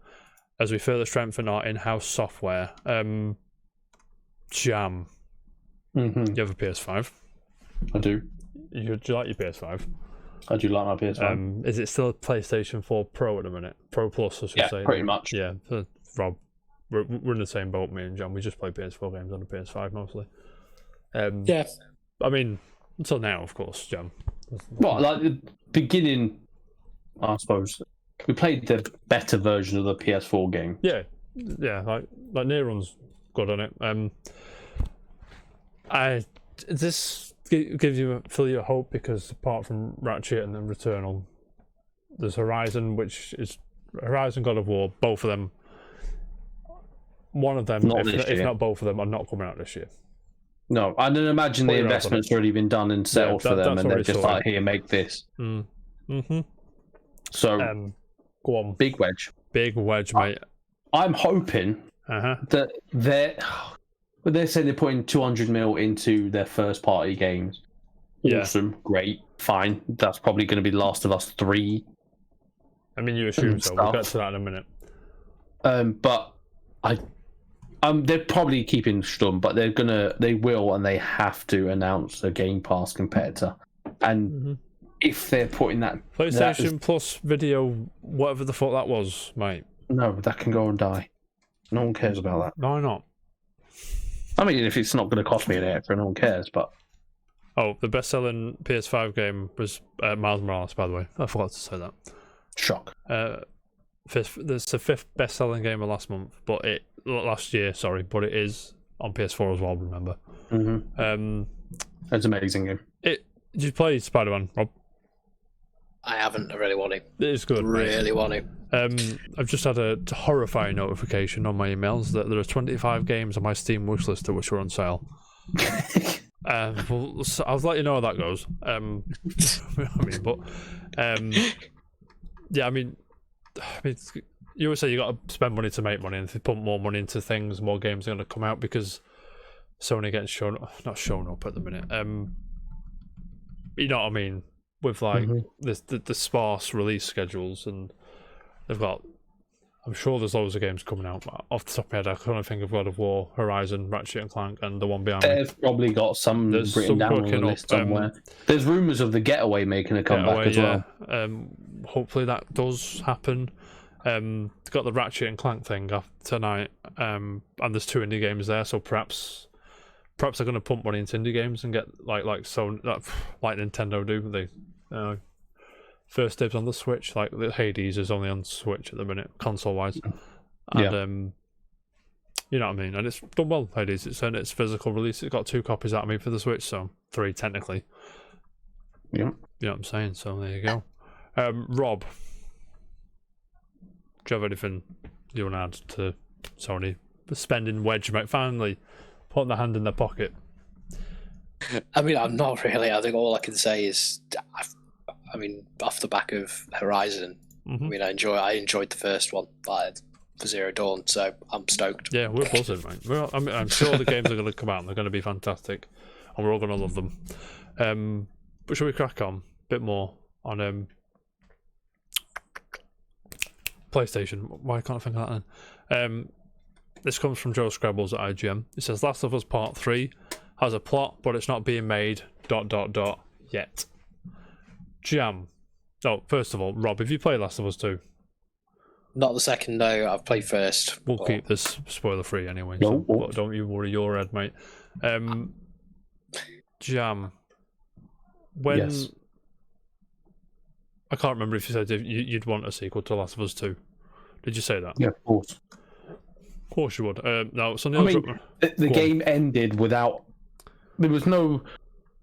as we further strengthen our in-house software. Jam. You have a PS5? I do. Do you like your PS5? I do like my PS5. Is it still a PlayStation 4 Pro at the minute? Pro Plus, I should say. Yeah, pretty much. Yeah, Rob. We're in the same boat, me and John. We just play PS4 games on the PS5 mostly. Yeah. I mean, until now, of course, John. Well, like the beginning, I suppose. We played the better version of the PS4 game. Yeah, like Neron's good on it. This gives you hope because apart from Ratchet and then Returnal, there's Horizon, which is Horizon, God of War. Both of them. One of them, if not both of them, are not coming out this year. No, I don't imagine the investment's already been done and settled for them, and they're just like, here, make this. So, go on. Big wedge, mate. I'm hoping that they're saying they're putting 200 mil into their first party games. Awesome, great, fine. That's probably going to be Last of Us 3. I mean, you assume so. We'll get to that in a minute. But they're probably keeping Sturm, but they will and they have to announce a Game Pass competitor. And if they're putting that PlayStation Plus video, whatever the fuck that was, mate. No, that can go and die. No one cares about that. No, not. I mean, if it's not going to cost me an extra, no one cares. But the best-selling PS5 game was Miles Morales. By the way, I forgot to say that. Shock. There's the fifth best-selling game of last year. Sorry, but it is on PS4 as well. Remember? It's an amazing game. Did you play Spider-Man, Rob? I haven't. I really want to. It is good. Really want to. I've just had a horrifying notification on my emails that there are 25 games on my Steam wishlist which are on sale. Well, I'll let you know how that goes. Yeah, I mean, you always say you got to spend money to make money, and if you put more money into things, more games are going to come out because Sony getting not shown up at the minute. You know what I mean? With like the sparse release schedules, and they've got. I'm sure there's loads of games coming out. Off the top of my head, I can't think of God of War, Horizon, Ratchet and Clank, and the one behind. They've probably got some written down on the list somewhere. There's rumours of the Getaway making a comeback as well. Hopefully that does happen. Got the Ratchet and Clank thing up tonight, and there's 2 indie games there, so perhaps they're going to pump money into indie games and get like Nintendo do. They first dibs on the Switch. Like the Hades is only on Switch at the minute, console wise, and you know what I mean. And it's done well. Hades. It's physical release. It's got 2 copies out of me for the Switch, so 3 technically. Yeah. You know what I'm saying? So there you go. Rob, do you have anything you want to add to Sony spending wedge, mate? Finally putting their hand in their pocket. I mean, I'm not really. I think all I can say is, I mean, off the back of Horizon, I mean, I enjoyed the first one, for Zero Dawn, so I'm stoked. Yeah, we're buzzing, mate. I'm sure the games are going to come out and they're going to be fantastic, and we're all going to love them. But shall we crack on a bit more on PlayStation? Why can't I think of that then? This comes from Joe Scrabbles at IGN. It says Last of Us Part 3 has a plot, but it's not being made ... yet. Jam. Oh, first of all, Rob, have you played Last of Us 2? Not the second, no. I've played first. We'll keep this spoiler free anyway. No. So don't you worry your head, mate. Jam. When Yes. I can't remember if you said you'd want a sequel to Last of Us 2. Did you say that? Yeah, of course. Of course you would. No, it's on the I other mean, the game ended without. There was no.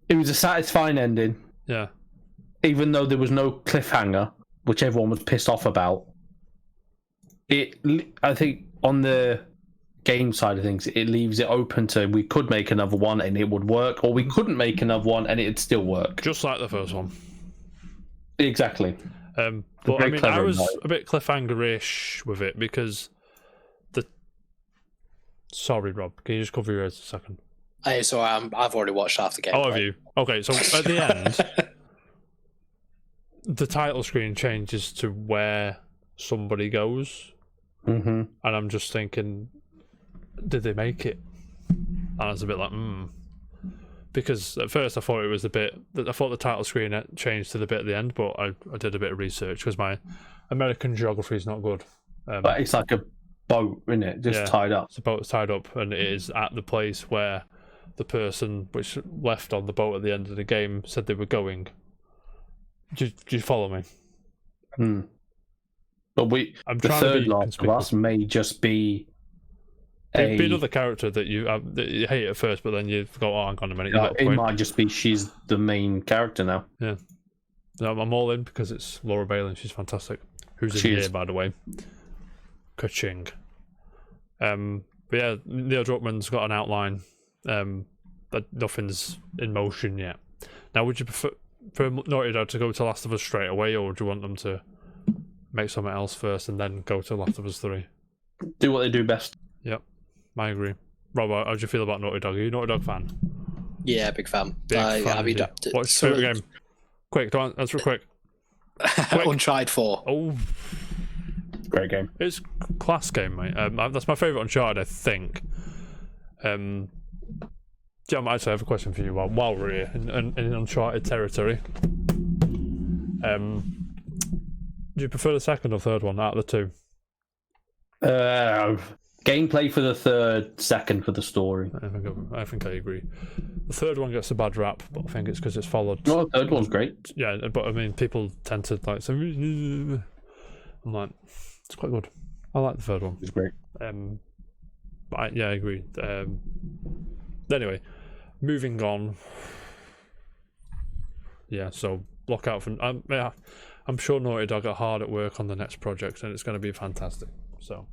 It was a satisfying ending, Yeah. even though there was no cliffhanger, which everyone was pissed off about. I think, on the game side of things, it leaves it open to we could make another one and it would work, or we couldn't make another one and it'd still work. Just like the first one. Exactly. But I mean, I was a bit cliffhanger-ish with it because Sorry, Rob. Can you just cover your ears a second? Hey, so I've already watched half the game. Oh, have you? Okay, so at the end, the title screen changes to where somebody goes, and I'm just thinking, did they make it? And I was a bit like, because at first I thought it was I thought the title screen had changed to the bit at the end, but I did a bit of research because my American geography is not good. But it's like a boat, isn't it? Just tied up. The boat's tied up, and it is at the place where the person which left on the boat at the end of the game said they were going. Do you follow me? But the third Last of Us may just be it'd be another character that you hate at first, but then you go, oh, hang on a minute. It might just be she's the main character now. Yeah. No, I'm all in because it's Laura Bailey and she's fantastic. Who's in here, by the way. Ka-ching. But yeah, Neil Druckmann's got an outline, but nothing's in motion yet. Now, would you prefer for Naughty Dog to go to Last of Us straight away, or do you want them to make something else first and then go to Last of Us 3? Do what they do best. Yep, I agree. Rob, how do you feel about Naughty Dog? Are you a Naughty Dog fan? Yeah, big fan. What's your favourite game? Quick, don't answer quick. Uncharted 4. Oh, great game. It's a class game, mate. That's my favourite Uncharted, I think. Jam, I actually have a question for you while we're here in Uncharted territory. Do you prefer the second or third one out of the two? Gameplay for the third, second for the story. I think I agree. The third one gets a bad rap, but I think it's because it's followed. No, the third one's great. Yeah, but I mean, people tend to like. So I'm like, it's quite good. I like the third one. It's great. But I agree. Anyway, moving on. Yeah, so look out for. I'm sure Naughty Dog are hard at work on the next project, and it's going to be fantastic. So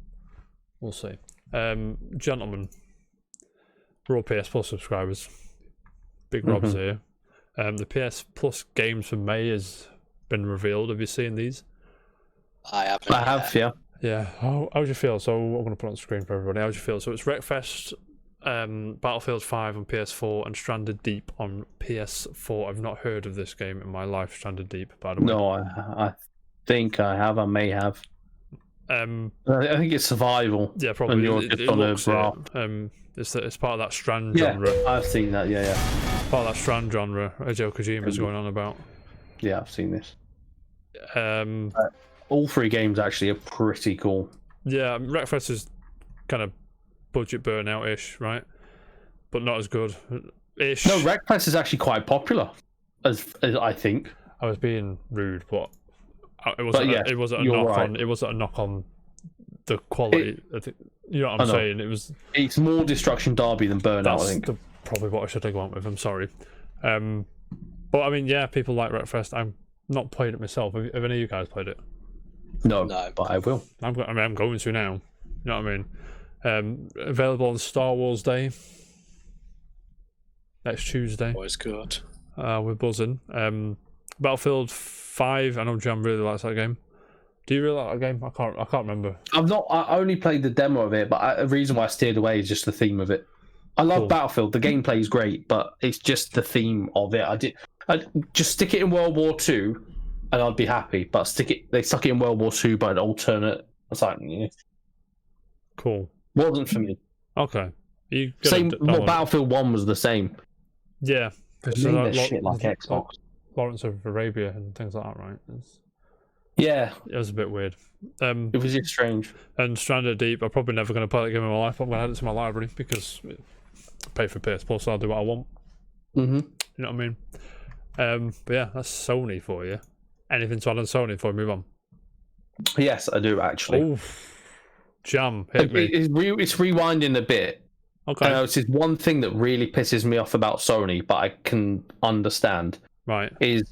we'll see. Gentlemen, we're all PS Plus subscribers. Big Rob's here. The PS Plus games for May has been revealed. Have you seen these? I have, yeah. Yeah. How do you feel? So I'm going to put it on the screen for everybody. How do you feel? So it's Wreckfest, Battlefield 5 on PS4, and Stranded Deep on PS4. I've not heard of this game in my life, Stranded Deep, by the way. No, I think I have. I may have. I think it's survival. Yeah, probably. And you're just on a raft. It's part of that Strand genre. I've seen that. Yeah. Part of that Strand genre Hideo Kojima's going on about. Yeah, I've seen this. All three games actually are pretty cool. Yeah, Wreckfest is kind of budget burnout-ish, right? But not as good. Ish. No, Wreckfest is actually quite popular, as I think. I was being rude, but it wasn't a knock on the quality. I think, you know what I'm saying? It's more Destruction Derby than Burnout. I think probably what I should have gone with. I'm sorry, but But I mean, yeah, people like Wreckfest. I'm not played it myself. Have any of you guys played it? No, but I will. I'm going to now. You know what I mean? Available on Star Wars Day next Tuesday. Always good. We're buzzing. Battlefield 5. I know Jam really likes that game. Do you really like that game? I can't remember. I only played the demo of it, but the reason why I steered away is just the theme of it. I love Battlefield. The gameplay is great, but it's just the theme of it. I'd just stick it in World War II, and I'd be happy. But they stuck it in World War II, but an alternate. It's like, cool. Wasn't for me. Okay. Battlefield 1 was the same. Yeah. Shit like Xbox. Lawrence of Arabia and things like that, right? Yeah. It was a bit weird. It was just strange. And Stranded Deep, I'm probably never going to play that game in my life. I'm going to add it to my library because I pay for PS Plus, so I'll do what I want. Mm-hmm. You know what I mean? But yeah, that's Sony for you. Anything to add on Sony before we move on? Yes, I do actually. Oof. Jam, hit me. It's rewinding a bit. Okay. It's just one thing that really pisses me off about Sony, but I can understand. Right. Is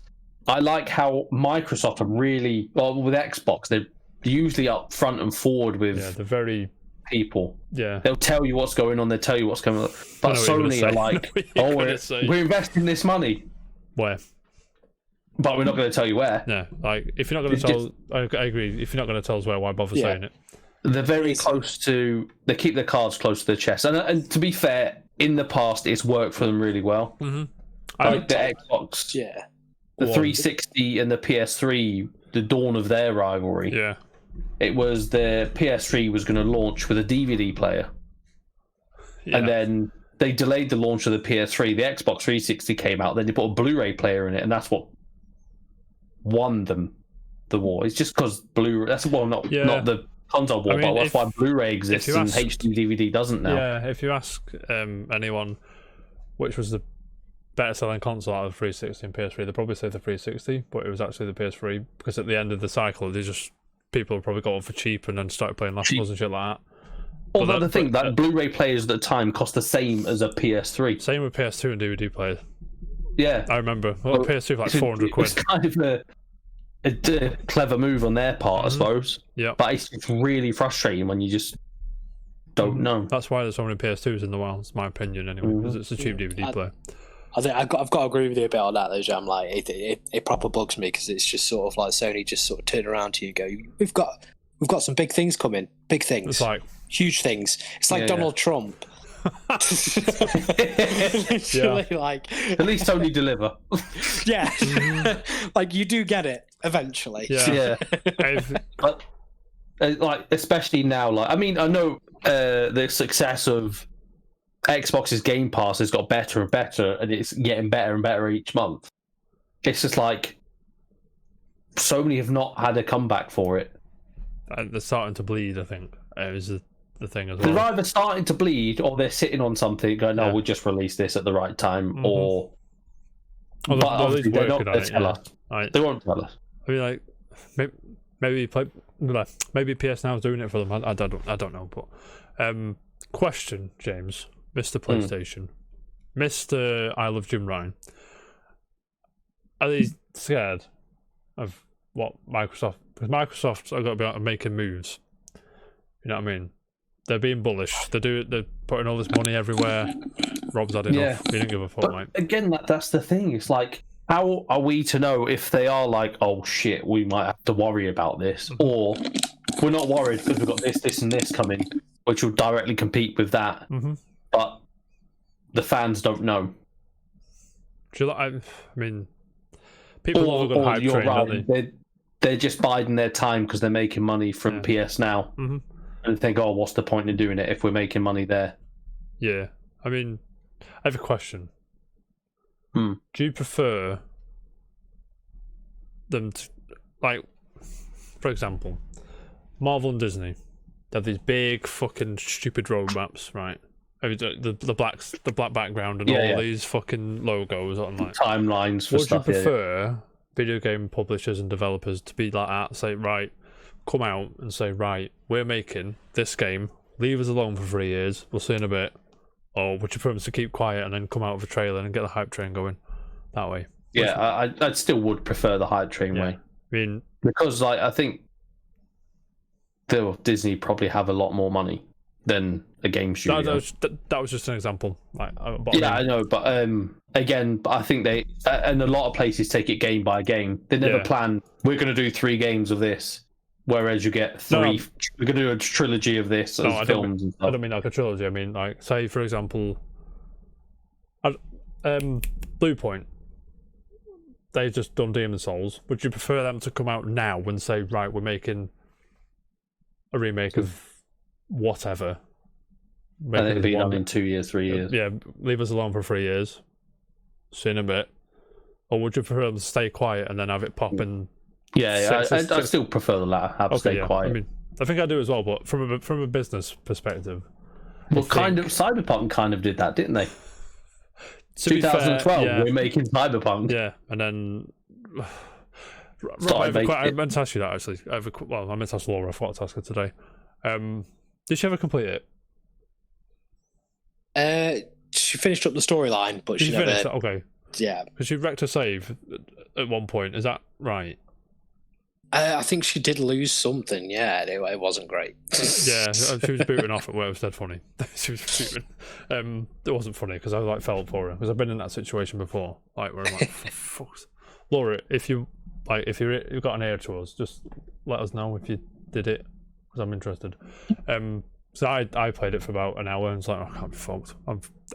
I like how Microsoft are really with Xbox. They're usually up front and forward with they're very people. Yeah. They'll tell you what's going on. They'll tell you what's going on. But Sony are like, we're investing this money. Where? But we're not going to tell you where. No, like if you're not going to tell, I agree. If you're not going to tell us where, why bother saying it? They're very close to. They keep their cards close to their chest, and to be fair, in the past, it's worked for them really well. Mm-hmm. Like the Xbox, the 360 and the PS3, the dawn of their rivalry. Yeah, it was the PS3 was going to launch with a DVD player, and then they delayed the launch of the PS3. The Xbox 360 came out, then they put a Blu-ray player in it, and that's what won them the war. It's just because Blu-ray. That's not the console war, but that's why Blu-ray exists and HD DVD doesn't now. Yeah, if you ask anyone which was the better selling console out of the 360 and PS3, they'd probably say the 360, but it was actually the PS3 because at the end of the cycle, people probably got it for cheap and then started playing Last of Us and shit like that. Although the thing that Blu-ray players at the time cost the same as a PS3. Same with PS2 and DVD players. Yeah, I remember. Well, PS2 for like 400 quid. It's kind of a clever move on their part, I suppose. Yeah, but it's really frustrating when you just don't know. That's why there's so many PS2s in the world. It's my opinion anyway, because it's a cheap DVD player. I think I've got to agree with you a bit on that though, Jam. Like it proper bugs me because it's just sort of like Sony just sort of turn around to you and go, we've got some big things coming, big things, it's like huge things. It's like Donald Trump. Literally, like at least Sony deliver. Yeah, like you do get it eventually. Yeah. But like especially now, like I mean, I know the success of Xbox's Game Pass has got better and better, and it's getting better and better each month. It's just like Sony have not had a comeback for it. They're starting to bleed, I think. Is the thing as well. They're either starting to bleed or they're sitting on something going, no, we'll just release this at the right time, or but obviously they're not going to tell us. They won't tell us. I mean, like maybe PS Now is doing it for them. I don't know. But question, James, Mr. PlayStation, Mr. I Love Jim Ryan. Are they scared of what Microsoft? Because Microsoft are going to be making moves. You know what I mean? They're being bullish. They're putting all this money everywhere. Rob's had enough. He didn't give a fuck, mate. Again, that's the thing. It's like, how are we to know if they are like, oh shit, we might have to worry about this, or we're not worried because we've got this, and this coming, which will directly compete with that. But the fans don't know. Do you like? I mean, people love a good hype train, don't they? They're just biding their time because they're making money from PS Now. And think, oh, what's the point in doing it if we're making money there? Yeah. I mean, I have a question. Do you prefer them to, like, for example, Marvel and Disney, they have these big fucking stupid roadmaps, right? The black background and all these fucking logos on like timelines for stuff. Would you prefer video game publishers and developers to be like that, say, right, come out and say, right, we're making this game, leave us alone for 3 years, we'll see in a bit, or would you prefer them to keep quiet and then come out with a trailer and get the hype train going that way? Yeah, I still would prefer the hype train way. I mean, because like I think Disney probably have a lot more money than a game studio. That was just an example. Like, I know, but again, I think they and a lot of places take it game by game. They never plan. We're going to do 3 games of this, whereas you get 3. We're going to do a trilogy of this as films and stuff. I don't mean like a trilogy. I mean like, say for example, Blue Point. They've just done Demon Souls. Would you prefer them to come out now and say, right, we're making a remake of whatever? And it'll be done in 2 years, 3 years. Yeah, leave us alone for 3 years. See in a bit. Or would you prefer them to stay quiet and then have it pop in? Yeah, I still prefer the latter. Have to stay quiet. I mean, I think I do as well, but from a business perspective. Well, Cyberpunk kind of did that, didn't they? 2012, we're making Cyberpunk. Yeah, and then I meant to ask you that actually. I meant to ask Laura. I thought to ask her today. Did she ever complete it? She finished up the storyline, but she never. Finished? Okay. Yeah, because she wrecked her save at one point. Is that right? I think she did lose something. Yeah, it wasn't great. Yeah, she was booting off at where it was dead funny. She was booting. It wasn't funny because I like felt for her because I've been in that situation before. Like where I'm like, fuck. Laura, if you've got an ear to us, just let us know if you did it because I'm interested. So I played it for about an hour and it's like, I can't be fucked.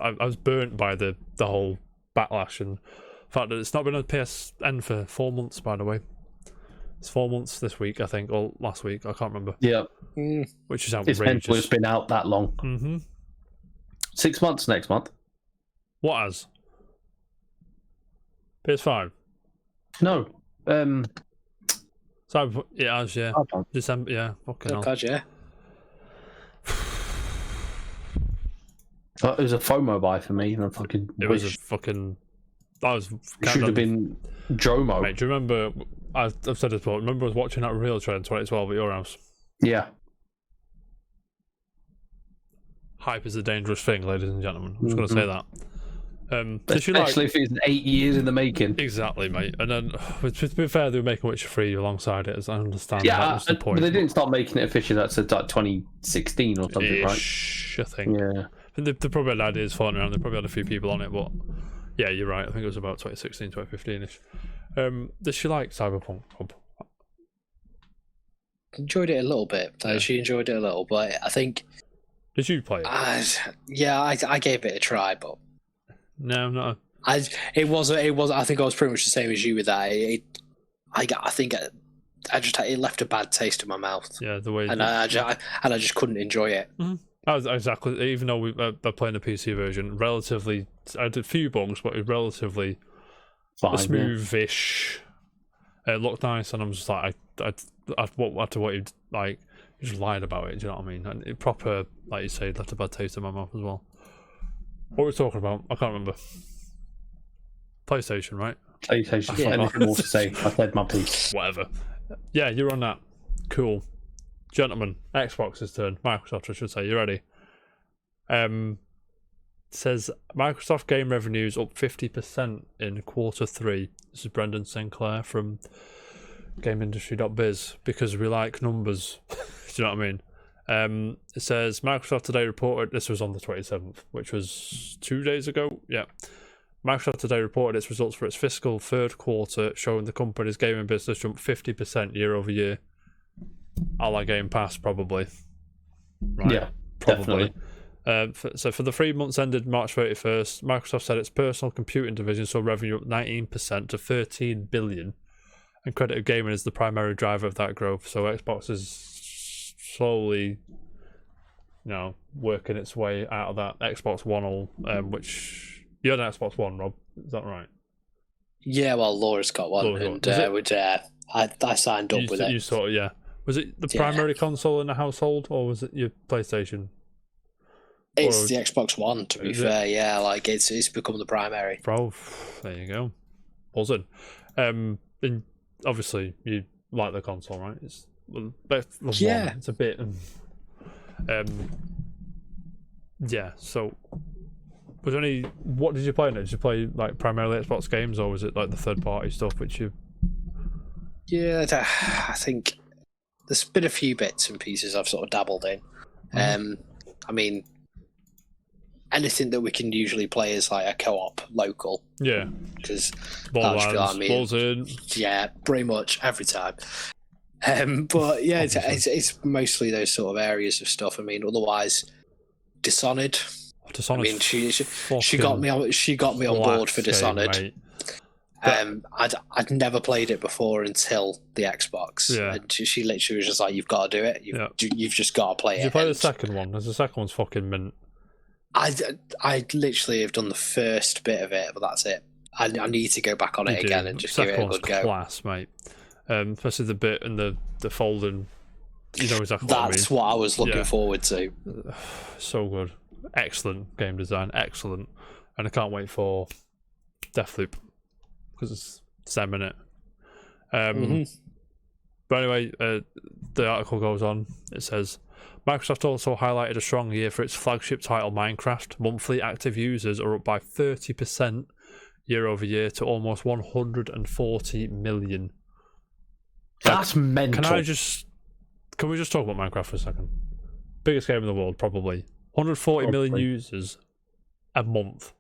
I was burnt by the whole backlash and the fact that it's not been on PSN for 4 months, by the way. It's 4 months this week, I think, or last week. I can't remember. Yeah. Which is outrageous. It's been out that long. Mm-hmm. 6 months next month. What has? PS5? No. So it has, yeah. December, yeah. Fucking hell. God, yeah. It was a FOMO buy for me. And I fucking was a fucking... It should have been Jomo. Mate, do you remember... I've said this before. Remember I was watching that Real Train 2012 at your house? Yeah. Hype is a dangerous thing, ladies and gentlemen. I'm just going to say that. Especially if it's 8 years in the making. Exactly, mate. And then, to be fair, they were making Witcher 3 alongside it, as I understand. Yeah, that was the point. But they didn't start making it official. That's like 2016 or something, right? I think. Yeah. They probably had ideas floating around. They probably had a few people on it, but yeah, you're right. I think it was about 2016, 2015-ish. Does she like Cyberpunk? Enjoyed it a little bit. She enjoyed it a little, but I think. Did you play it? Yeah, I gave it a try, but no, no. It was. I think I was pretty much the same as you with that. I think it left a bad taste in my mouth. Yeah, the way. And I just couldn't enjoy it. Mm-hmm. Exactly. Even though they're playing the PC version, relatively, I did a few bugs, but it was relatively smoothish. It looked nice, and I'm just like, after what you like, you just lied about it. Do you know what I mean? And it proper, like you say, left a bad taste in my mouth as well. What were we talking about? I can't remember. PlayStation, right? PlayStation. Yeah. Anything more to say? I said my piece. Whatever. Yeah, you're on that. Cool. Gentlemen, Xbox's turn. Microsoft, I should say. You ready? Says Microsoft game revenues up 50% in Q3. This is Brendan Sinclair from GameIndustry.biz because we like numbers. Do you know what I mean? It says Microsoft today reported, this was on the 27th, which was 2 days ago. Yeah. Microsoft today reported its results for its fiscal third quarter, showing the company's gaming business jumped 50% year over year. A la Game Pass, probably. Right? Yeah, probably. Definitely. So for the 3 months ended March 31st, Microsoft said its personal computing division saw revenue up 19% to $13 billion, and credited gaming as the primary driver of that growth. So Xbox is slowly, working its way out of that Xbox One, which you had an Xbox One, Rob. Is that right? Yeah, well, Laura's got one, I signed up with it. You sort of, yeah. Was it the primary console in the household, or was it your PlayStation? It's the Xbox One, to be fair. Yeah, like it's become the primary. Bro, there you go. Buzzing. And obviously you like the console, right? It's yeah. It's a bit. Yeah. So Was there any? What did you play in it? Did you play like primarily Xbox games, or was it like the third-party stuff which you? Yeah, I think there's been a few bits and pieces I've sort of dabbled in. I mean, anything that we can usually play is like a co-op local. Yeah. Because balls in. Yeah, pretty much every time. But yeah, it's mostly those sort of areas of stuff. I mean, otherwise, Dishonored. I mean, she got me on board for Dishonored. I'd never played it before until the Xbox. Yeah. And she literally was just like, "You've got to do it. You've just got to play it." Did you play the second one? Because the second one's fucking mint. I literally have done the first bit of it, but that's it. I need to go back on it again and just give it a good go. Class, mate. Especially the bit and the folding. You know exactly what I mean. That's what I was looking forward to. So good. Excellent game design. Excellent. And I can't wait for Deathloop. Because it's them in it. But anyway, the article goes on. It says, Microsoft also highlighted a strong year for its flagship title Minecraft. Monthly active users are up by 30% year over year to almost 140 million. That's mental. Can we just talk about Minecraft for a second? Biggest game in the world, probably. 140 million users a month.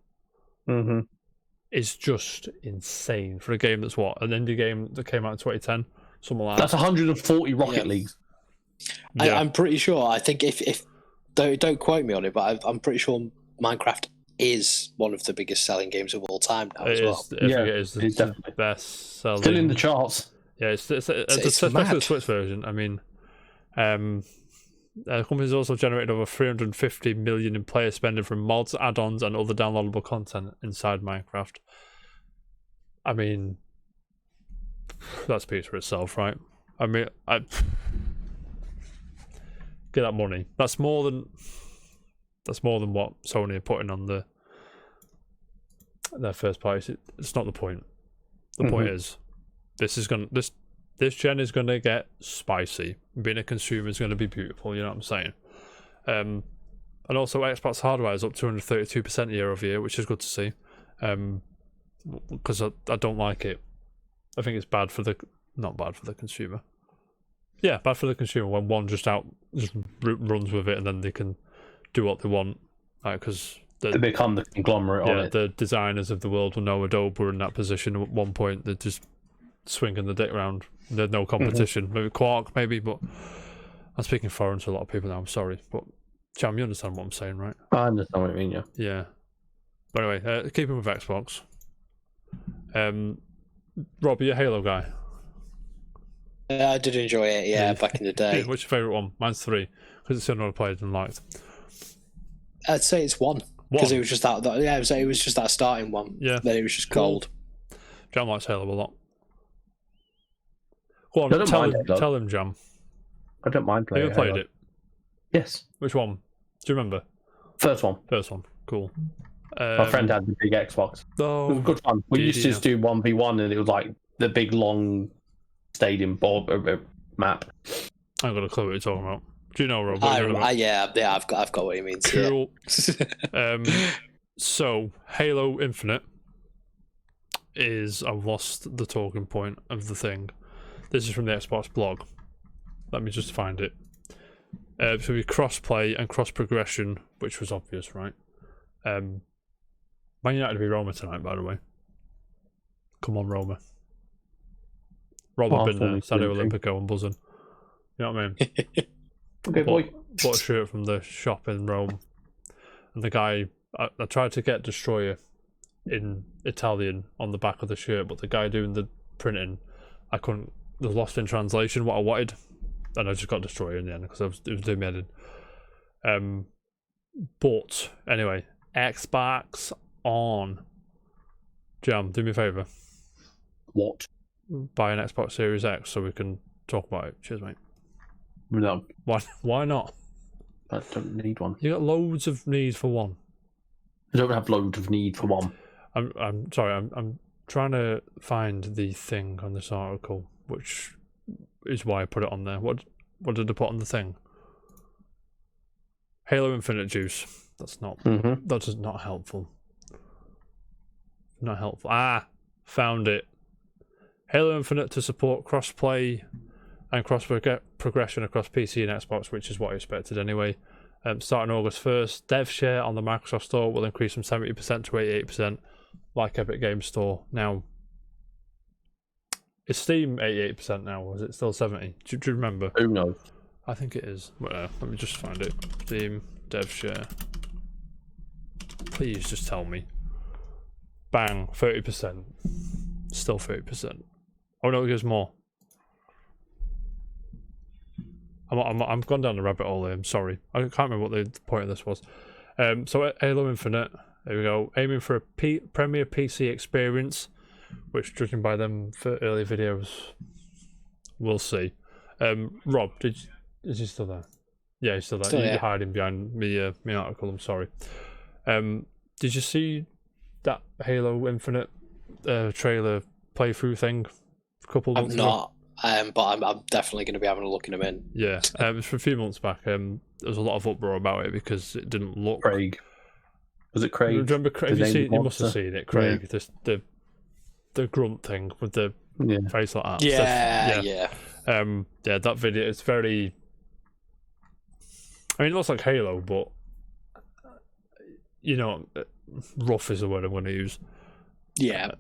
Is just insane for a game that's what? An indie game that came out in 2010? Something like that. That's 140 Rocket Leagues. Yeah. I'm pretty sure. I think if don't quote me on it, but I'm pretty sure Minecraft is one of the biggest selling games of all time now as well. I think it is the best selling. Still in the charts. Yeah, it's especially the Switch version. I mean, the company's also generated over 350 million in player spending from mods, add-ons, and other downloadable content inside Minecraft. I mean, that speaks for itself, right? I mean, get that money. That's more than what Sony are putting on their first party. It's not the point. The point is, this gen is gonna get spicy. Being a consumer is gonna be beautiful. You know what I'm saying? And also, Xbox hardware is up 232% year over year, which is good to see. Because I don't like it. I think it's bad for not bad for the consumer. Yeah, bad for the consumer when one just runs with it and then they can do what they want. Because they become the conglomerate on it. The designers of the world will know Adobe were in that position at one point. They're just swinging the dick around. There's no competition. Maybe Quark, maybe, but I'm speaking foreign to a lot of people now. I'm sorry, but Jam, you understand what I'm saying, right? I understand what you mean, yeah. Yeah. But anyway, keeping with Xbox. Rob, are you a Halo guy? I did enjoy it, back in the day. What's your favourite one? Mine's 3, because it's the only one I played and liked. I'd say it's 1. Because it was just that. Yeah, it was just that starting one. Yeah. Then it was just cold. Jam likes Halo a lot. Go on, tell him, Jam. I don't mind playing. Have you played it? Yes. Which one? Do you remember? First one. Cool. My friend had the big Xbox. Oh, it was good fun. We used to just do 1v1 and it was like the big long stadium board map. I've got a clue what you're talking about. Do you know, Rob? I've got what you mean. Cool. So Halo Infinite is, I've lost the talking point of the thing. This is from the Xbox blog. Let me just find it. So we cross-play and cross-progression, which was obvious, right? Man United v Roma tonight, by the way. Come on, Roma. Rob had been there, Stadio Olimpico and buzzing. You know what I mean? Okay, boy. Bought a shirt from the shop in Rome. And the guy, I tried to get Destroyer in Italian on the back of the shirt, but the guy doing the printing, I couldn't, it was lost in translation what I wanted. And I just got Destroyer in the end because it was doing me head in. But anyway, Xbox on. Jam, do me a favour. What? Buy an Xbox Series X so we can talk about it. Cheers, mate. No. Why not? I don't need one. You got loads of need for one. I don't have loads of need for one. I'm sorry. I'm trying to find the thing on this article, which is why I put it on there. What did I put on the thing? Halo Infinite juice. That's not. Mm-hmm. That is not helpful. Not helpful. Found it. Halo Infinite to support cross-play and cross-progression across PC and Xbox, which is what I expected anyway. Starting August 1st, dev share on the Microsoft Store will increase from 70% to 88%, like Epic Games Store. Now, is Steam 88% now, or is it still 70? Do you remember? Who knows? I think it is. Well, let me just find it. Steam dev share. Please just tell me. Bang, 30%. Still 30%. Oh no, it goes more. I'm gone down the rabbit hole here. I'm sorry. I can't remember what the point of this was. So Halo Infinite. There we go. Aiming for a premier PC experience, which, judging by them for early videos, we'll see. Rob, is he still there? Yeah, he's still there. You're hiding behind me article. I'm sorry. Did you see that Halo Infinite trailer playthrough thing a couple months ago? I'm not. But I'm definitely going to be having a look in a minute. Yeah, it was for a few months back. There was a lot of uproar about it because it didn't look. Craig. Was it Craig? Remember Craig? You must have seen it, Craig. Yeah. The grunt thing with the face like that. Yeah. That video. It's very. I mean, it looks like Halo, but rough is the word I'm going to use. Yeah.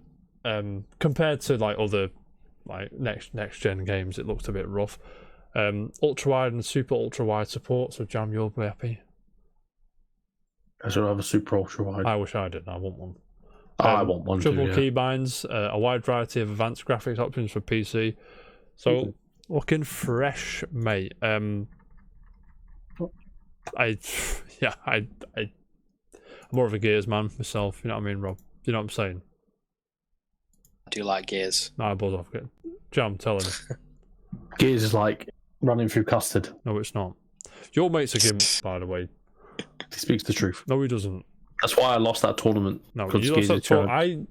Compared to like other. Like next gen games, it looks a bit rough. Ultra wide and super ultra wide support, so Jam, you'll be happy. I should have a super ultra wide. I wish I did. I want one. I want one triple too. Keybinds, a wide variety of advanced graphics options for PC. So looking fresh, mate. I'm more of a Gears man myself. You know what I mean, Rob? You know what I'm saying? I do like Gears. No, I buzz off it. Jam, tell him. Gears is like running through custard. No, it's not. Your mate's a gimp, by the way. He speaks the truth. No, he doesn't. That's why I lost that tournament. No, you lost that tournament.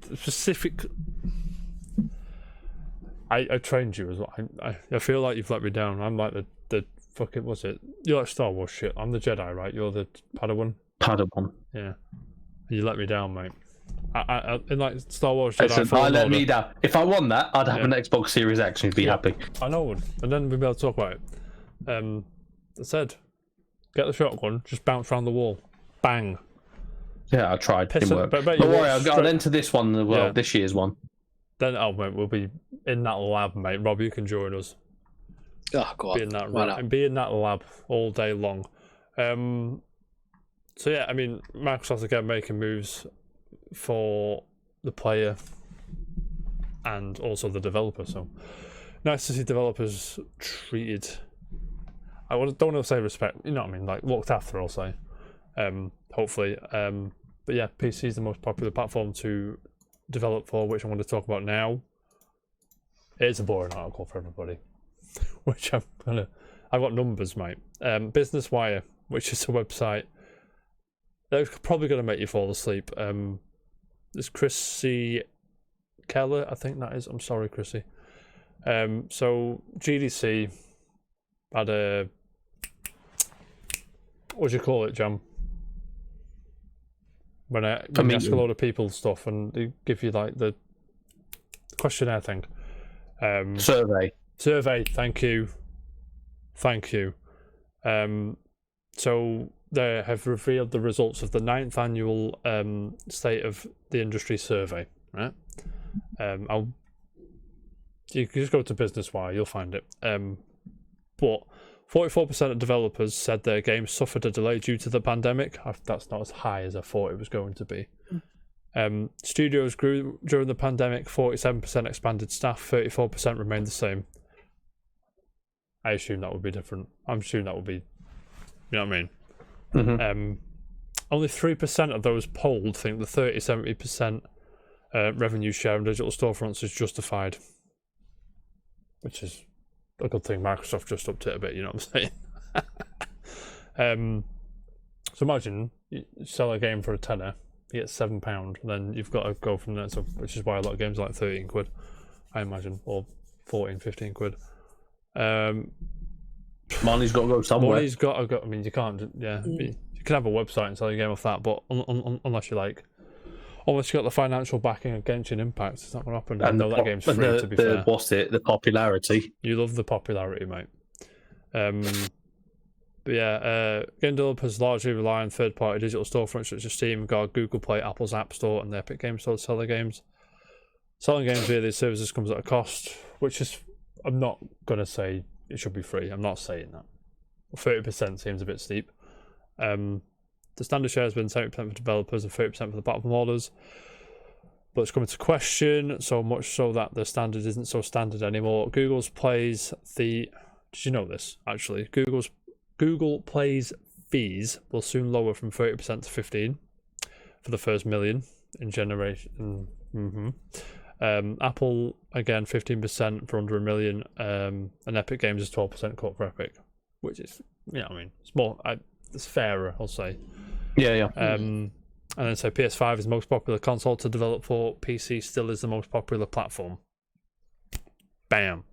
I trained you as well. I feel like you've let me down. I'm like the fucking, what's it? You're like Star Wars shit. I'm the Jedi, right? You're the Padawan. Padawan. Yeah. You let me down, mate. I in like Star Wars Jedi. I let me down. If I won that, I'd have an Xbox Series X and be happy. I know, and then we'd be able to talk about it. I said, get the shotgun, just bounce around the wall, bang. Yeah, I tried. Didn't work. Don't worry, I'll enter this one. Well, this year's one. Then mate, we'll be in that lab, mate. Rob, you can join us. Oh, go on. Be in that lab all day long. So yeah, I mean, Microsoft again making moves for the player and also the developer. So nice to see developers treated. I don't want to say respect. You know what I mean? Like looked after. I'll say. Hopefully. But yeah, PC is the most popular platform to develop for, which I'm going to talk about now. It's a boring article for everybody, which I've got numbers, mate. Business Wire, which is a website that's probably going to make you fall asleep. It's Chrissy Keller, I think that is. I'm sorry, Chrissy. So GDC had a, what do you call it, Jam? When you ask a lot of people stuff and they give you like the questionnaire thing. Survey, thank you. So they have revealed the results of the 9th annual State of the Industry survey, right? You can just go to Business Wire, you'll find it. But 44% of developers said their games suffered a delay due to the pandemic. That's not as high as I thought it was going to be. Studios grew during the pandemic, 47% expanded staff, 34% remained the same. I assume that would be different. I'm assuming that would be, you know what I mean? Mm-hmm. Only 3% of those polled think the 30-70% revenue share in digital storefronts is justified, which is a good thing. Microsoft just upped it a bit, you know what I'm saying? So imagine you sell a game for a tenner, you get £7, then you've got to go from there, so, which is why a lot of games are like 13 quid, I imagine, or 14, 15 quid. Money's got to go somewhere. Money's got to go. I mean, you can't. Yeah, you can have a website and sell your game off that, but unless you got the financial backing of Genshin Impact, it's not going to happen. And that game's free. To be fair, the popularity. You love the popularity, mate. But yeah, game developers largely rely on third-party digital storefronts such as Steam, GOG, Google Play, Apple's App Store, and the Epic Games Store to sell their games. Selling games via these services comes at a cost, which is, I'm not going to say it should be free. I'm not saying that. 30% seems a bit steep. The standard share has been 70% for developers and 30% for the platform holders. But it's coming to question, so much so that the standard isn't so standard anymore. Did you know this, actually? Google Play's fees will soon lower from 30% to 15% for the first million in generation. Apple, again, 15% for under $1 million, and Epic Games is 12% cut for Epic, which is, it's more, it's fairer, I'll say. Yeah. And then so PS5 is the most popular console to develop for. PC still is the most popular platform. Bam.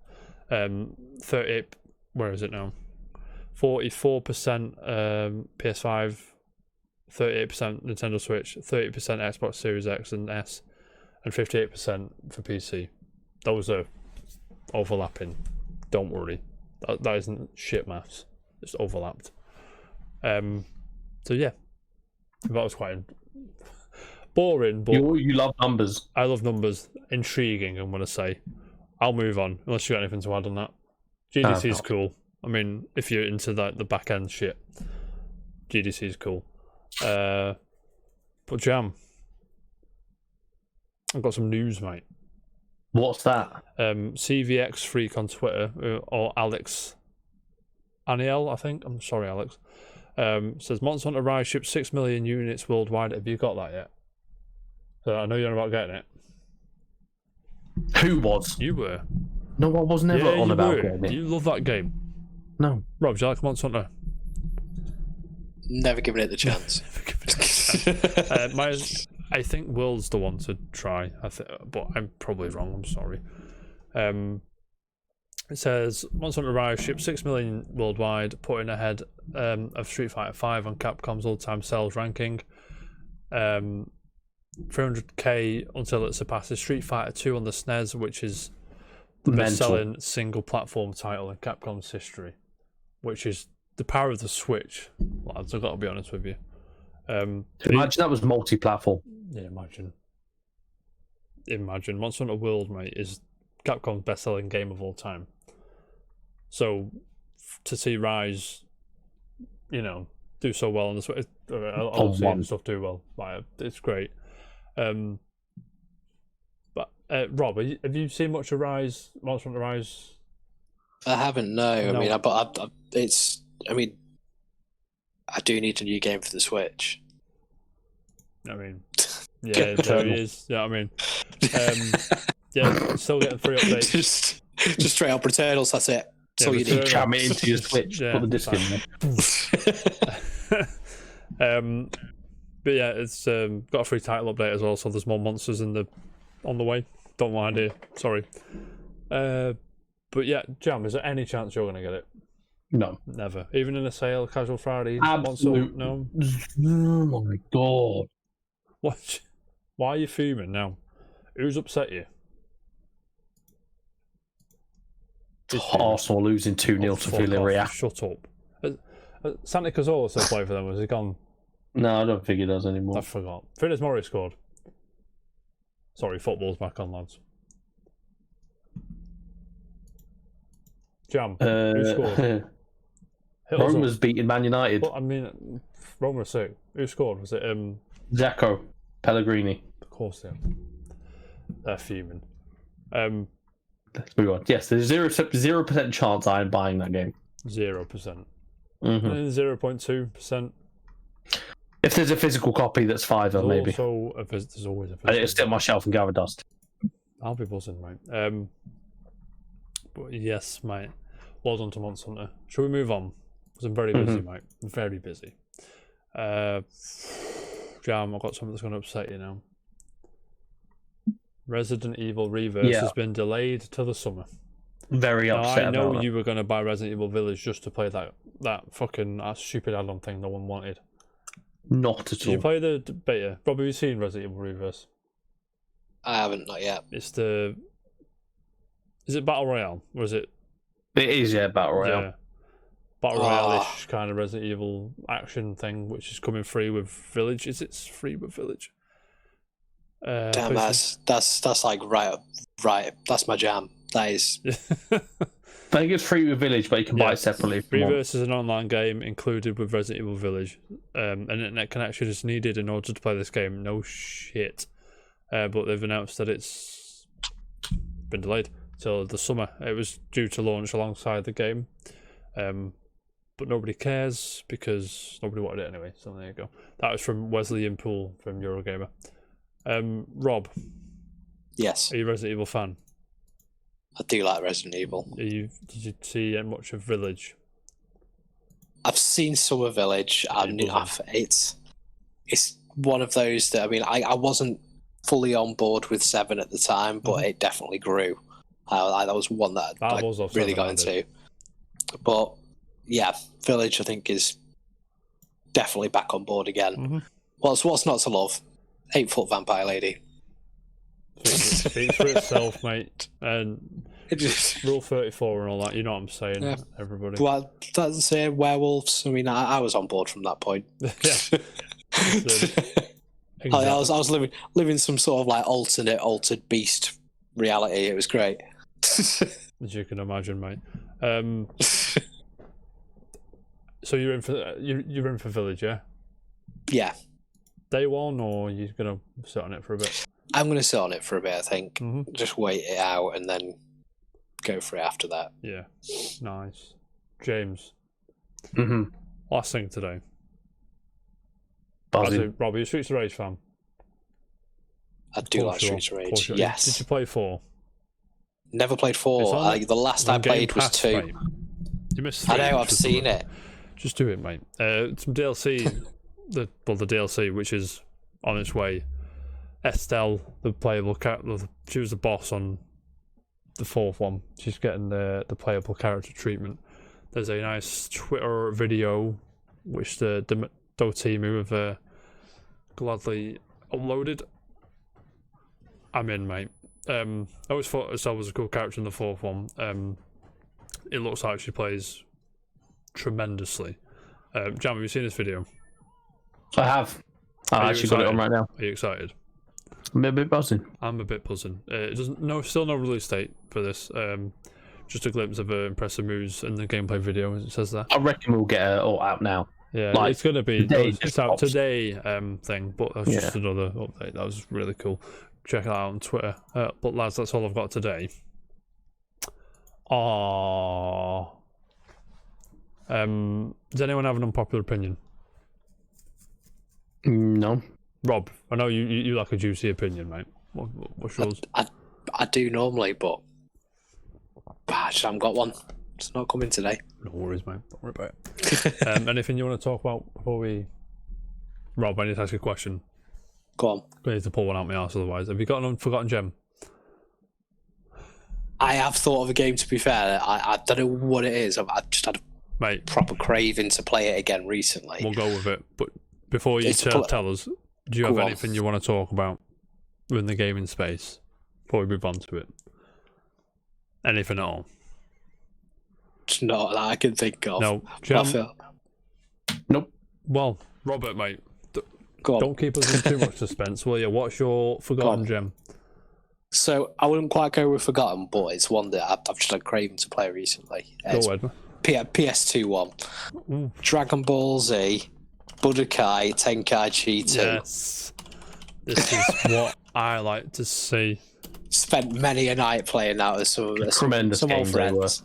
38. Where is it now? 44% PS5, 38% Nintendo Switch, 30% Xbox Series X and S, and 58% for PC. Those are overlapping. Don't worry. That isn't shit maths. It's overlapped. So yeah, that was quite boring, but you love numbers. I love numbers. Intriguing, I'm gonna say. I'll move on unless you got anything to add on that. GDC is cool. I mean, if you're into the back end shit, GDC is cool. But Jam, I've got some news, mate. What's that? CVX Freak on Twitter, or Alex Aniel, I think. I'm sorry, Alex. Says Monster Hunter Rise shipped 6 million units worldwide. Have you got that yet? So I know you're about getting it. Who was? You were. No, I was never on about getting it. You love that game. No. Rob, do you like Monster Hunter? Never given it the chance. I think Will's the one to try. But I'm probably wrong. I'm sorry. It says Monster Hunter Rise shipped 6 million worldwide, putting ahead of Street Fighter V on Capcom's all-time sales ranking. 300k until it surpasses Street Fighter 2 on the SNES, which is the best-selling single-platform title in Capcom's history. Which is the power of the Switch, lads. I've got to be honest with you. Imagine that was multi-platform. Yeah, imagine. Monster Hunter World, mate, is Capcom's best-selling game of all time. So to see Rise, do so well on the Switch, obviously and stuff do well. It's great. But Rob, have you seen much of Monster Hunter Rise? I haven't. No. I mean, I do need a new game for the Switch. I mean, yeah, there he is. Yeah, I mean, yeah, still getting free updates. Just straight up Returnals. That's it. That's all you need. Jam it into your Switch. Put the disc in there. But yeah, it's got a free title update as well, so there's more monsters on the way. Don't mind it. Sorry. But yeah, Jam, is there any chance you're going to get it? No. Never. Even in a sale, Casual Friday? Absolute. No? Oh my god. What? Why are you fuming now? Who's upset you? Arsenal losing 2-0 to Villarreal. Shut up. Santi Cazorla still play for them? Has he gone? No, I don't think he does anymore. I forgot. Finis Murray scored. Sorry, football's back on, lads. Jam, who scored? Roma's beating Man United. Well, I mean, Roma sick. Who scored? Was it Zacco Pellegrini? Of course they are. They're fuming. Let's move on. Yes, there's 0% chance I'm buying that game. 0%. 0.2%. If there's a physical copy that's $5, maybe. There's always a physical. It'll stay on my shelf and gather dust. I'll be buzzing, mate. But yes, mate. Well done to Monster Hunter. Shall we move on? Because I'm very busy, mate. I'm very busy. Jam, I've got something that's going to upset you now. Resident Evil Reverse has been delayed to the summer. very Now, upset I know about you were going to buy Resident Evil Village just to play that fucking stupid add-on thing no one wanted. that. Not at Did you all. play the beta? Rob, have you seen Resident Evil Reverse? I haven't, not yet. It's the... Is it Battle Royale? Or is it... It is, yeah, Battle Royale. Yeah. Battle Royale-ish kind of Resident Evil action thing, which is coming free with Village. Is it free with Village? Damn, that's like right. That's my jam. That is. I think it's free with Village, but you can buy it separately. If you want. Reverse is an online game included with Resident Evil Village. An internet connection is needed in order to play this game. No shit. But they've announced that it's been delayed till the summer. It was due to launch alongside the game. But nobody cares because nobody wanted it anyway. So there you go. That was from Wesley and Poole from Eurogamer. Rob. Yes. Are you a Resident Evil fan? I do like Resident Evil. Did you see much of Village? I've seen some of Village, and it's one of those that I wasn't fully on board with 7 at the time, but it definitely grew. That was one that I really got into. But yeah, Village I think is definitely back on board again. What's not to love? 8-foot vampire lady. Speaks for itself, mate. And Rule 34 and all that, you know what I'm saying, Yeah. everybody. Well, that's werewolves. I was on board from that point. Yeah. I was living some sort of like altered beast reality. It was great. As you can imagine, mate. So you're in for Village, yeah? Yeah. Day one, or you're gonna sit on it for a bit? I'm gonna sit on it for a bit. I think just wait it out and then go for it after that. Yeah, nice. James, last thing today. Buzzing. Rob, are you a Streets of Rage fan? I do like Streets of Rage. Yes. Did you play 4? Never played 4. The last I played was 2. Mate. You missed 3. I know. I've seen it. Just do it, mate. Some DLC. the DLC, which is on its way. Estelle, the playable character, she was the boss on the 4th one. She's getting the playable character treatment. There's a nice Twitter video which the Dotemu have gladly uploaded. I'm in, mate. I always thought Estelle was a cool character in the 4th one. It looks like she plays tremendously. Jam, have you seen this video? I have. I actually got it on right now. Are you excited? I'm a bit buzzing. I'm a bit buzzing. It still no release date for this. Just a glimpse of impressive moves in the gameplay video. It says that. I reckon we'll get it all out now. Yeah, like, it's gonna be. It's out today. Thing, but that's just Yeah. another update. That was really cool. Check it out on Twitter. But lads, that's all I've got today. Does anyone have an unpopular opinion? No. Rob, I know you like a juicy opinion, mate. What's yours? I do normally, but I just haven't got one. It's not coming today. No worries, mate. Don't worry about it. Anything you want to talk about before we... Rob, I need to ask you a question. Go on. I need to pull one out my arse otherwise. Have you got an unforgotten gem? I have thought of a game, to be fair. I don't know what it is. I've just had a proper craving to play it again recently. We'll go with it. But before you tell us, do you have anything you want to talk about in the gaming space before we move on to it? Anything at all? It's not that I can think of. No. Nope. Well, Robert, mate, Go on. don't keep us in too much suspense, will you? What's your forgotten gem? So I wouldn't quite go with forgotten, but it's one that I've just had craving to play recently. Go ahead. PS2 one. Ooh. Dragon Ball Z, Budokai Tenkaichi 2. Yes. This is what I like to see. Spent many a night playing that with some Tremendous old games they were. friends.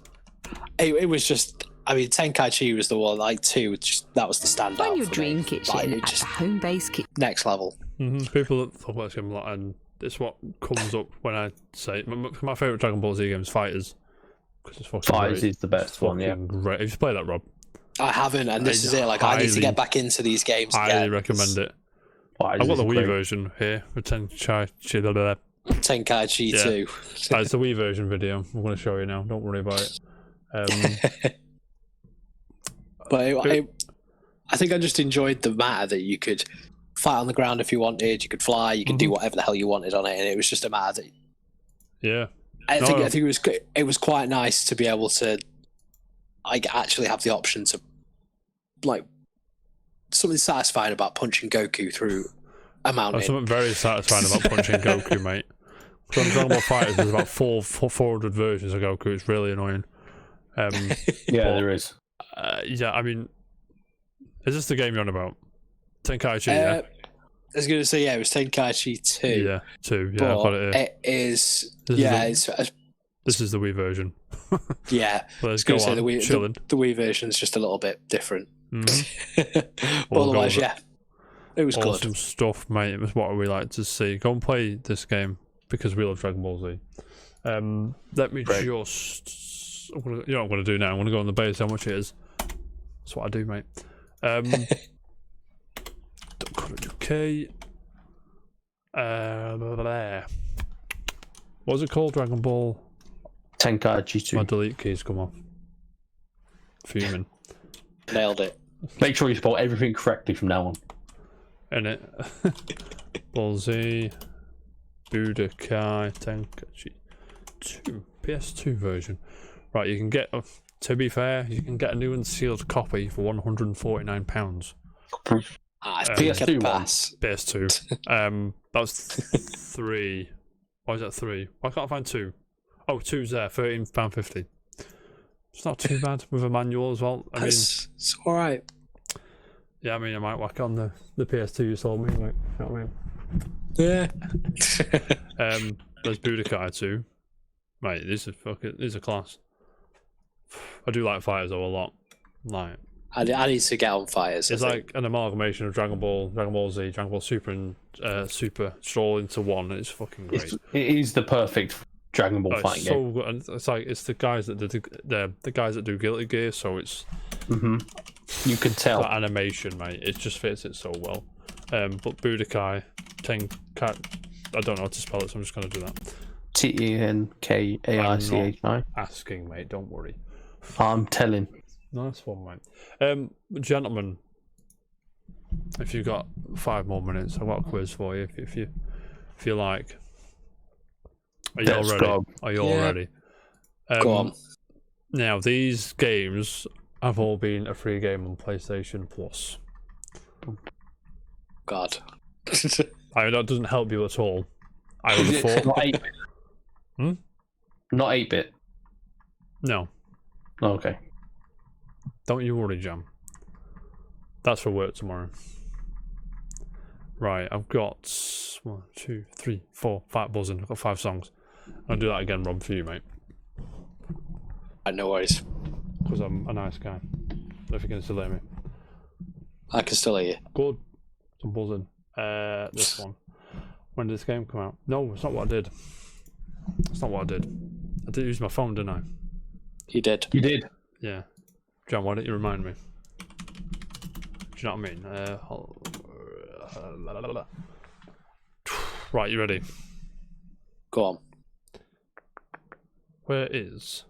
It was just, Tenkaichi was the one, like 2, that was the standout. Find your for dream me. kitchen Like, at the home base kitchen. next level. People that talk about this game a lot, and it's what comes up when I say my favourite Dragon Ball Z game is Fighters. Because it's fucking Fighters great. is the best one, yeah. Great. Have you played that, Rob? I haven't, and this is it. Like, I need to get back into these games again. Highly recommend it. Fighters I've got the is Wii great. version here for Tenkaichi. Tenkaichi Yeah. 2. It's the Wii version video. I'm going to show you now. Don't worry about it. But I think I just enjoyed the matter that you could fight on the ground if you wanted, you could fly, you could do whatever the hell you wanted on it, and it was just a matter that. Yeah. I think it was quite nice to be able to actually have the option to like something satisfying about punching Goku through a mountain. There's something very satisfying about punching Goku, mate. Because on Dragon Ball FighterZ, there's about 400 versions of Goku. It's really annoying. There is. Yeah, I mean, is this the game you're on about? Tenkaichi, yeah? I was going to say, it was Tenkaichi 2. Yeah, 2. Yeah, I've got it here. It is. This is the Wii version. Yeah. Let's go on. The Wii version is just a little bit different. Mm-hmm. But otherwise, it was awesome good. stuff, mate. It was what we like to see. Go and play this game because we love Dragon Ball Z. Let me just. You know what I'm going to do now? I'm going to go on the base how much it is. That's what I do, mate. Okay. What was it called? Dragon Ball Tenkaichi 2. My delete keys come off. Fuming. Nailed it. Make sure you spell everything correctly from now on. Innit? Ball Z, Budokai Tenkaichi 2, PS2 version. Right, you can get, to be fair, you can get a new and sealed copy for £149. PS2 pass. PS2. That's 3. Why is that 3? Why can't I find 2? Oh, 2's there, £13.50. It's not too bad with a manual as well. I mean, it's all right. Yeah, I mean, I might whack on the PS2 you sold me. Like, you know what I mean? Yeah. There's Budokai 2. Mate, this is a class. I do like fighters though a lot. Like, I need to get on fighters. It's like an amalgamation of Dragon Ball Z, Dragon Ball Super, and Super all into one. It's fucking great. It is the perfect Dragon Ball fighting game. So good. And it's like it's the guys that the guys that do Guilty Gear, so it's you can tell that animation, mate. It just fits it so well. But Budokai Tenkaichi, I don't know how to spell it, so I'm just going to do that. Tenkaichi. Asking, mate. Don't worry. I'm telling. Nice one, mate. Gentlemen, if you've got 5 more minutes, I've got a quiz for you. If you like, are you all ready? Go. Are you all ready? Go on. Now, these games have all been a free game on PlayStation Plus. God. I mean, that doesn't help you at all. I would have thought. Not 8-bit. Not 8-bit. No. Oh, okay. Don't you worry, Jam. That's for work tomorrow. Right, I've got 1, 2, 3, 4, 5 buzzing. I've got 5 songs. I'll do that again, Rob, for you, mate. No worries. Because I'm a nice guy. If you can still hear me. I can still hear you. Good. I'm buzzing. This one. When did this game come out? No, it's not what I did. It's not what I did. I did use my phone, didn't I? You did. You did. Yeah. John, why don't you remind me? Do you know what I mean? Right, you ready? Go on. Where is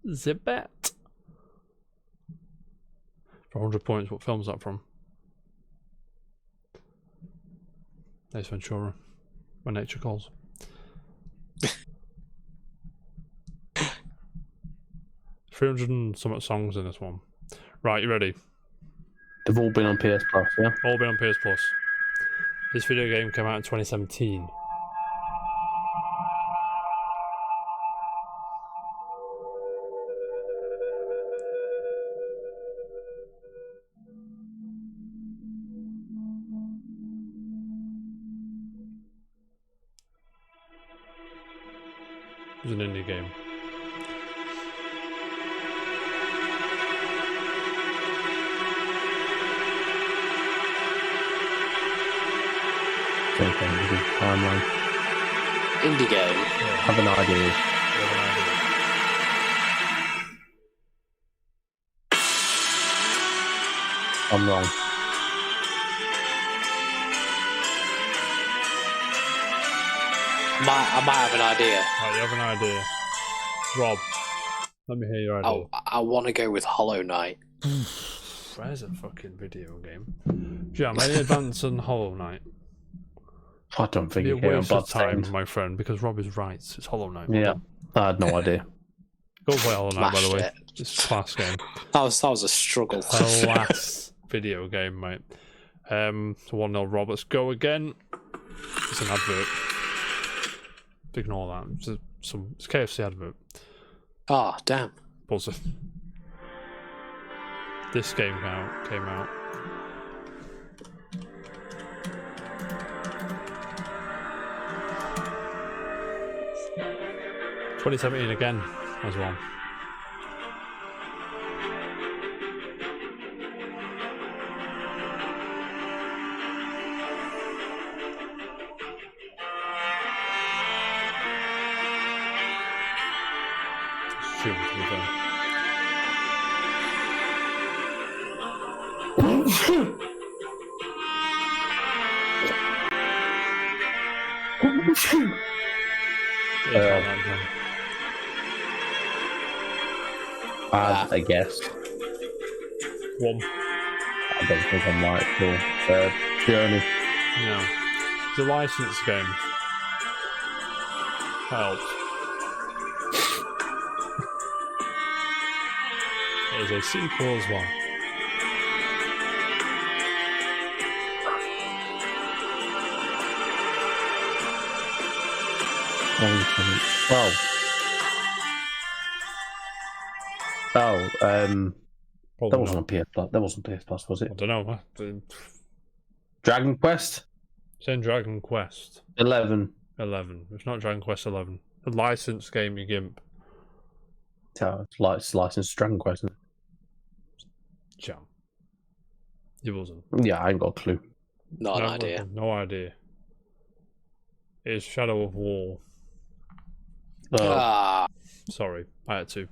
the bet? For 100 points, what film's that from? Ace Ventura. When Nature Calls. 300 and something songs in this one. Right, you ready? They've all been on PS Plus, yeah? All been on PS Plus. This video game came out in 2017. It was an indie game. Okay, timeline. Indie game. Have an idea. I'm wrong. I might have an idea. Right, you have an idea. Rob, let me hear your idea. I want to go with Hollow Knight. Where's a fucking video game? Jam, any advance on Hollow Knight? I don't think It'd it be a came on waste of time, Bloodstained. my friend, because Rob is right. It's Hollow Knight. Yeah, I had no idea. Go play Hollow Knight, by the Smashed way. it. It's a class game. That was a struggle. Class video game, mate. So 1-0 Rob. Let's go again. It's an advert. Ignore that. It's a KFC advert. Oh, damn. Buzzer. This game came out. (2017) again as well. Stupid to be fair. I guess. One. I don't think I'm right for Journey. No. It's a licensed game. Helps. It is a sequel as well. That wasn't on PS Plus. That wasn't PS Plus, was I it? don't know. Dragon Quest It's in Dragon Quest 11. 11. It's not Dragon Quest 11. A licensed game, you gimp. It's licensed Dragon Quest. Jam. You wasn't. Yeah, I ain't got a clue. Not an idea. No idea. It's Shadow of War. Ah, Sorry, I had to.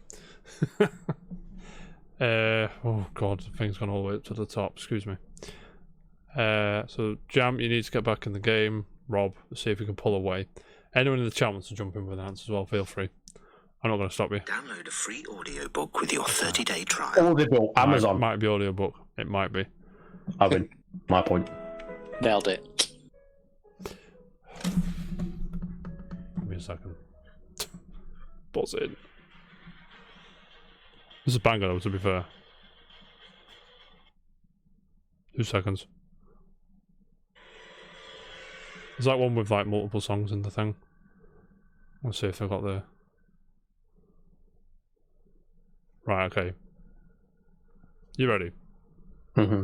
Oh god, the thing's gone all the way up to the top. Excuse me. So Jam, you need to get back in the game. Rob, see if you can pull away. Anyone in the chat wants to jump in with an answer as well, feel free. I'm not going to stop you. Download a free audiobook with your 30-day trial. Audible, Amazon. Might be audiobook. It might be. I win. My point. nailed it. Give me a second. Buzz in. This is a banger though, to be fair. 2 seconds. There's like one with like multiple songs in the thing. Let's see if I got the... Right, okay. You ready? Mm-hmm.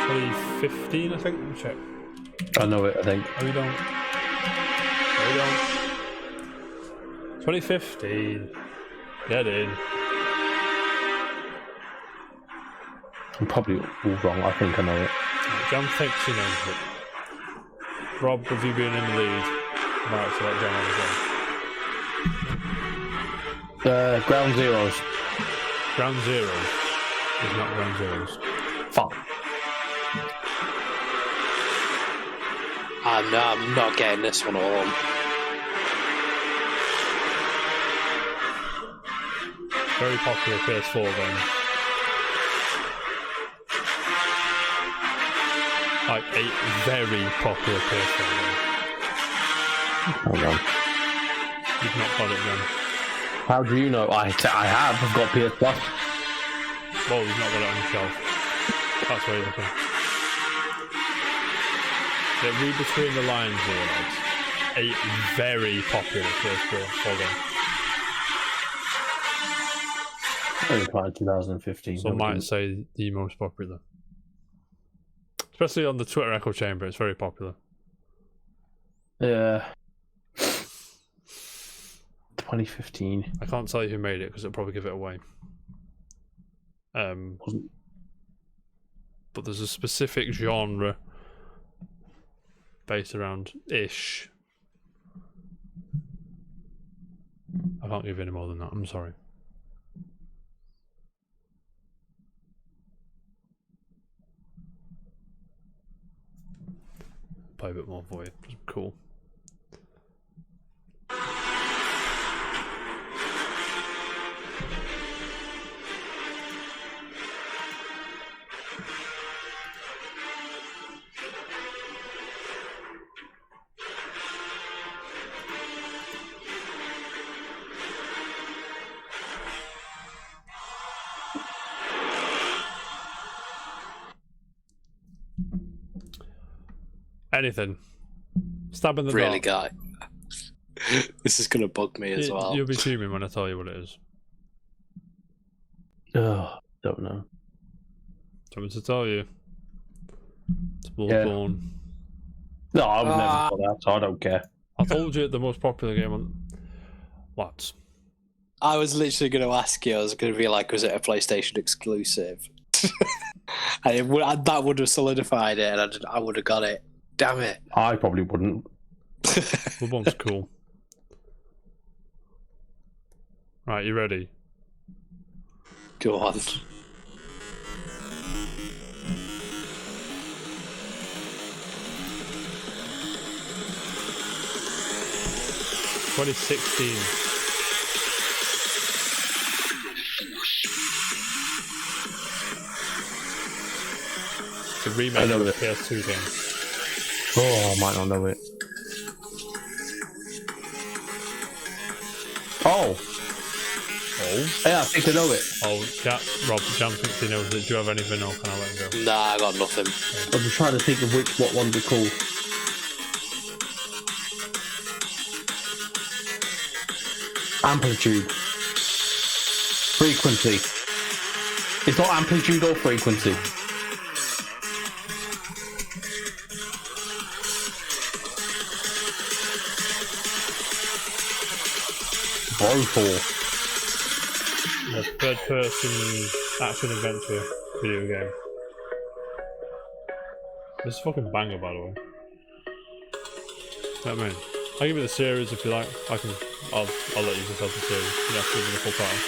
(2015), I think. Let me check. I know it, I think. Oh, you don't? No, you don't. 2015. Get in. I'm probably all wrong. I think I know it. Jam thinks he knows it. Rob, with you being in the lead, I might have to let Jam on as well. Ground Zeroes. Ground Zero is not Ground Zeroes. Fuck. I'm not getting this one all on. Very popular PS4 game. Like a very popular PS4 game. Hold on. You've not got it then. How do you know? I have. I've got PS Plus. Well, you've not got it on the shelf. That's where you're looking. Yeah, read between the lines here, lads. A very popular PS4 game. Only quite 2015. Some might say the most popular. Especially on the Twitter echo chamber, it's very popular. Yeah. 2015. I can't tell you who made it because it'll probably give it away. Wasn't. But there's a specific genre based around ish. I can't give you any more than that, I'm sorry. play a bit more for you. It's cool. Anything. Stab in the Really, dark. guy. This is gonna bug me as well. You'll be fuming when I tell you what it is. Oh, don't know. Do you want me to tell you? It's Bloodborne. No, I would never put that, so I don't care. I told you the most popular game on... What? I was literally going to ask you. I was going to be like, was it a PlayStation exclusive? That would have solidified it, and I would have got it. Damn it! I probably wouldn't. Bloodborne's cool. Right, you ready? Go on. (2016). It's a remake of a PS2 game. Oh, I might not know it. Oh, yeah, I think I know it. Oh, Rob, Jam thinks he knows it. Do you have anything, or can I let him go? Nah, I got nothing. I'm just trying to think of what ones are called. Amplitude. Frequency. It's not amplitude or frequency. Brothel. A third-person action-adventure video game. This is a fucking banger, by the way. You know what I mean? I'll give you the series if you like. I'll let you just have the series. You have to give me the full title.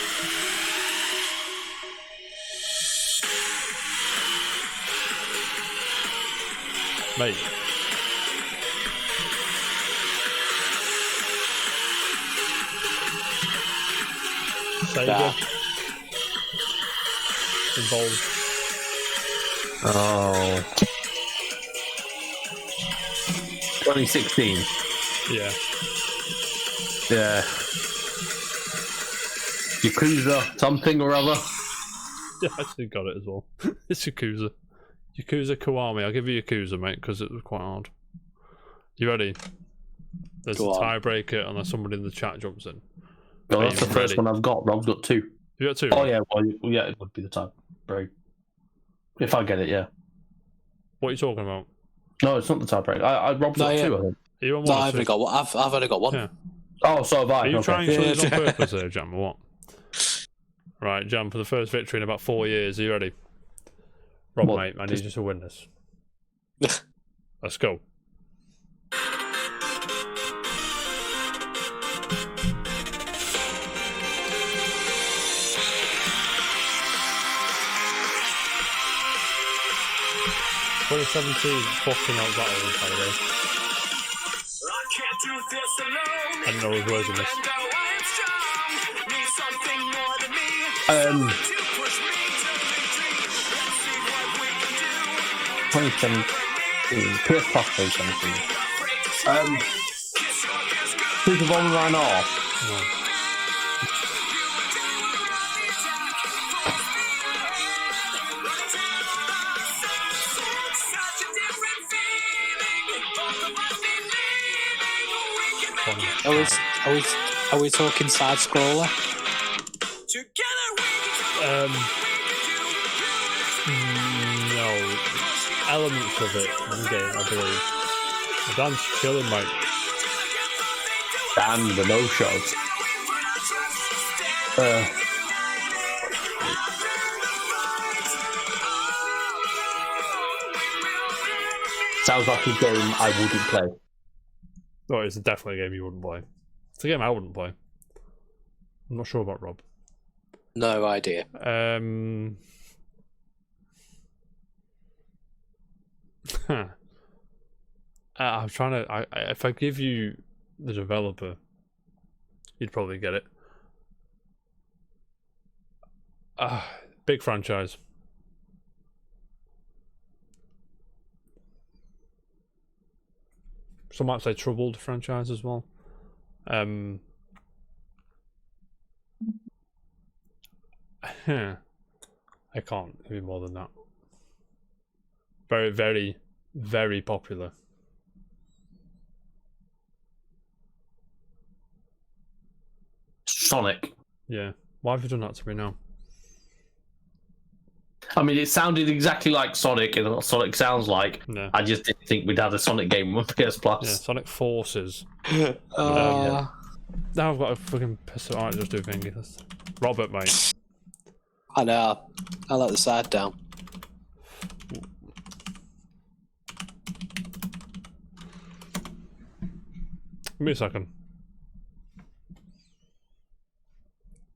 Mate. Sega involved. Oh. 2016. Yeah. Yeah. Yakuza, something or other. Yeah, I actually got it as well. It's Yakuza. Yakuza Kiwami. I'll give you Yakuza, mate, because it was quite hard. You ready? There's Go a on. tiebreaker unless somebody in the chat jumps in. No, Are that's you the first ready? one I've got. Rob's got two. You got two? Oh right? yeah, well yeah, it would be the time break. If I get it, yeah. What are you talking about? No, it's not the tie break. Rob's got two, I think. Are you on No, one? I've only got one. I've only got one. Yeah. Oh, so have I. Are you okay. trying something on purpose there, Jam, or what? Right, Jam, for the first victory in about 4 years. Are you ready? Rob, What, mate, I need you to win this. Let's go. (2017) fucking out battle, by the way. I don't know his words in this. 2017. PS Plus 2017. Super Bomberman R. No. Are we talking side scroller? No. Elements of it in game, I believe. The Dan's chilling, mate. Dan the no show. Sounds like a game I wouldn't play. Oh, it's definitely a game you wouldn't play. It's a game I wouldn't play. I'm not sure about Rob. No idea. Huh. I'm trying to. If I give you the developer, you'd probably get it. Big franchise. Some might say troubled franchise as well. I can't give you more than that. Very, very, very popular. Sonic. Yeah. Why have you done that to me now? I mean, it sounded exactly like Sonic, and what Sonic sounds like. Yeah. I just didn't think we'd had a Sonic game on PS Plus. Yeah, Sonic Forces. Uh, Now I've got a fucking piss. Alright, just do thingy. Robert, mate. I know. I let the side down. Give me a second.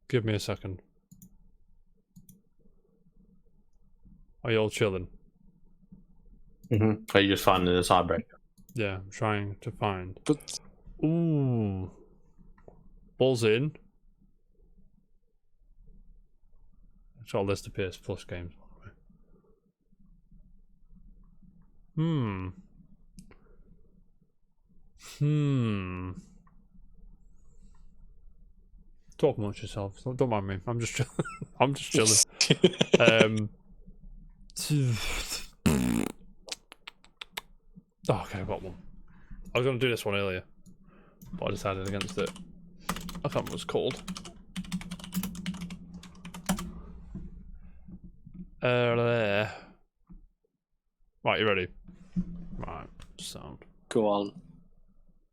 Give me a second. Are you all chilling? Are you just finding a side break? Yeah, I'm trying to find. But Ooh. Balls in. It's got a list of PS Plus games, by the way. Talk amongst yourselves. Don't mind me. I'm just chilling. I'm just chilling. Okay, I got one. I was going to do this one earlier, but I decided against it. I can't remember what it's called. Right, you ready? Right, sound. go on.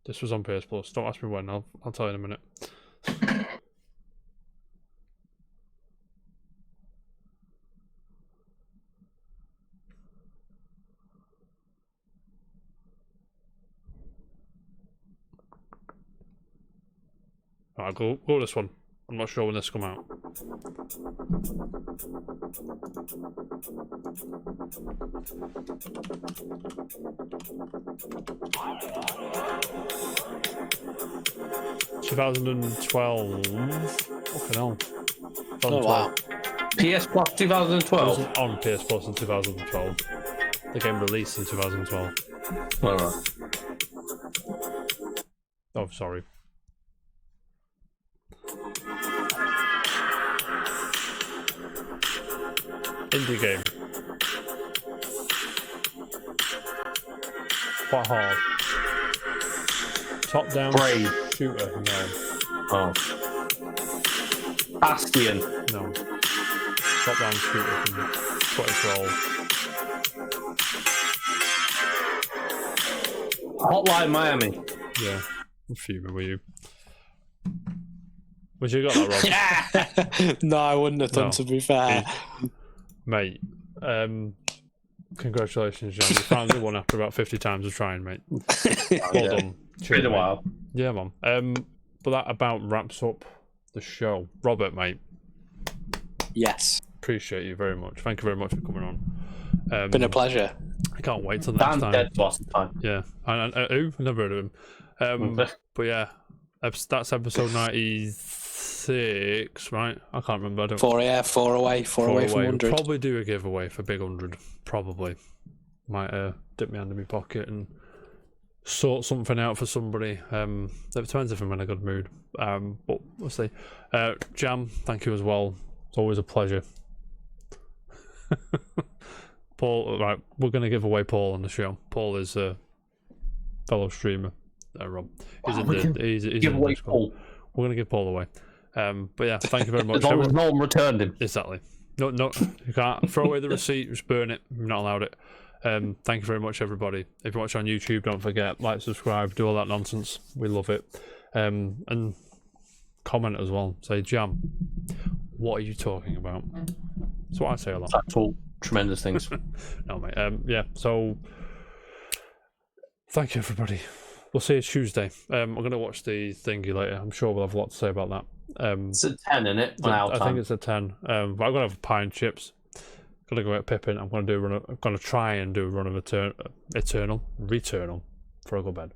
This was on PS Plus. Don't ask me when. I'll tell you in a minute. Alright, go this one. I'm not sure when this come out. $2012. Fucking hell. Oh wow. PS Plus It 2012. wasn't on PS Plus in 2012. The game released in 2012. Alright. Oh, sorry. Indie game. Quite hard. Top down Brave. shooter. No. Oh. Bastion. No. Top down shooter from 2012. Hotline Miami. Yeah. I'm fuming with you. Would you got that, Rob? No, I wouldn't have done, No. to be fair. Mate, congratulations, John. You finally won after about 50 times of trying, mate. Well done. It's been a mate. while. Yeah, man. But that about wraps up the show. Robert, mate, Yes. appreciate you very much. Thank you very much for coming on. Been a pleasure. I can't wait till next Dan's time. dead to us the time. Yeah. And who? Never heard of him. But yeah, that's episode 96, right? I can't remember. I don't. Four away from 100. Probably do a giveaway for Big 100. Probably. Might dip my hand in my pocket and sort something out for somebody. It depends if I'm in a good mood. But we'll see. Jam, thank you as well. It's always a pleasure. Paul, right, we're going to give away Paul on the show. Paul is a fellow streamer. Rob. He's Give away Paul. We're going to give Paul away. But yeah, thank you very much. As long as no one returned him. Exactly. No, you can't throw away the receipt. Just burn it. You're not allowed it. Thank you very much, everybody. If you watch on YouTube, don't forget, like, subscribe, do all that nonsense. We love it. And comment as well. Say, Jam, what are you talking about? That's what I say a lot. That's all tremendous things. No, mate. Yeah, so thank you, everybody. We'll see you Tuesday. I'm going to watch the thingy later. I'm sure we'll have a lot to say about that. It's a 10, isn't it? I think it's a 10. But I'm going to have pie and chips. Going to go at Pippin. I'm going to try and do a run of Returnal. before I go to bed.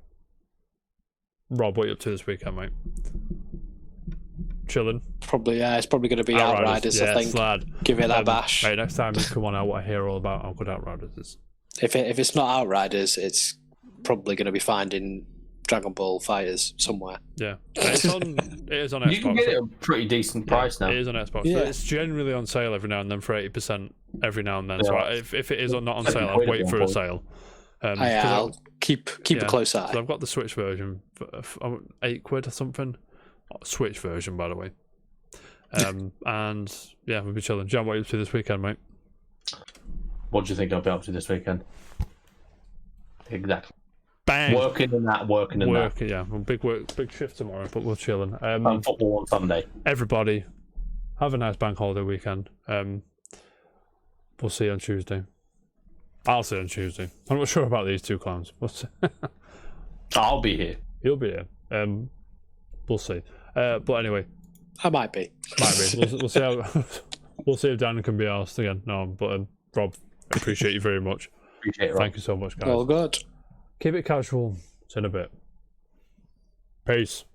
Rob, what are you up to this weekend, mate? Chilling. Probably, yeah. It's probably going to be Outriders. I think. Lad. Give it that bash. Mate, next time you come on, I want to hear all about how good Outriders is. If it's not Outriders, it's probably going to be finding Dragon Ball Fighters somewhere. Yeah, it is on Xbox. You can get it at a pretty decent price now. It is on Xbox. Yeah. It's generally on sale every now and then for 80% every now and then. Yeah. So if it is not on sale, I'll wait for a sale. I'll keep a close eye. So I've got the Switch version for £8 or something. Switch version, by the way. And yeah, we'll be chilling. John, what are you up to this weekend, mate? What do you think I'll be up to this weekend? Exactly. Bang. Working in that. Yeah, well, big shift tomorrow, but we're chilling. And football on Sunday. Everybody, have a nice bank holiday weekend. We'll see you on Tuesday. I'll see you on Tuesday. I'm not sure about these two clowns. We'll see. I'll be here. You'll be here. We'll see. But anyway, I might be. We'll see how. We'll see if Dan can be asked again. No, but Rob, I appreciate you very much. Appreciate it, Rob. Thank you so much, guys. All good. Keep it casual. See you in a bit. Peace.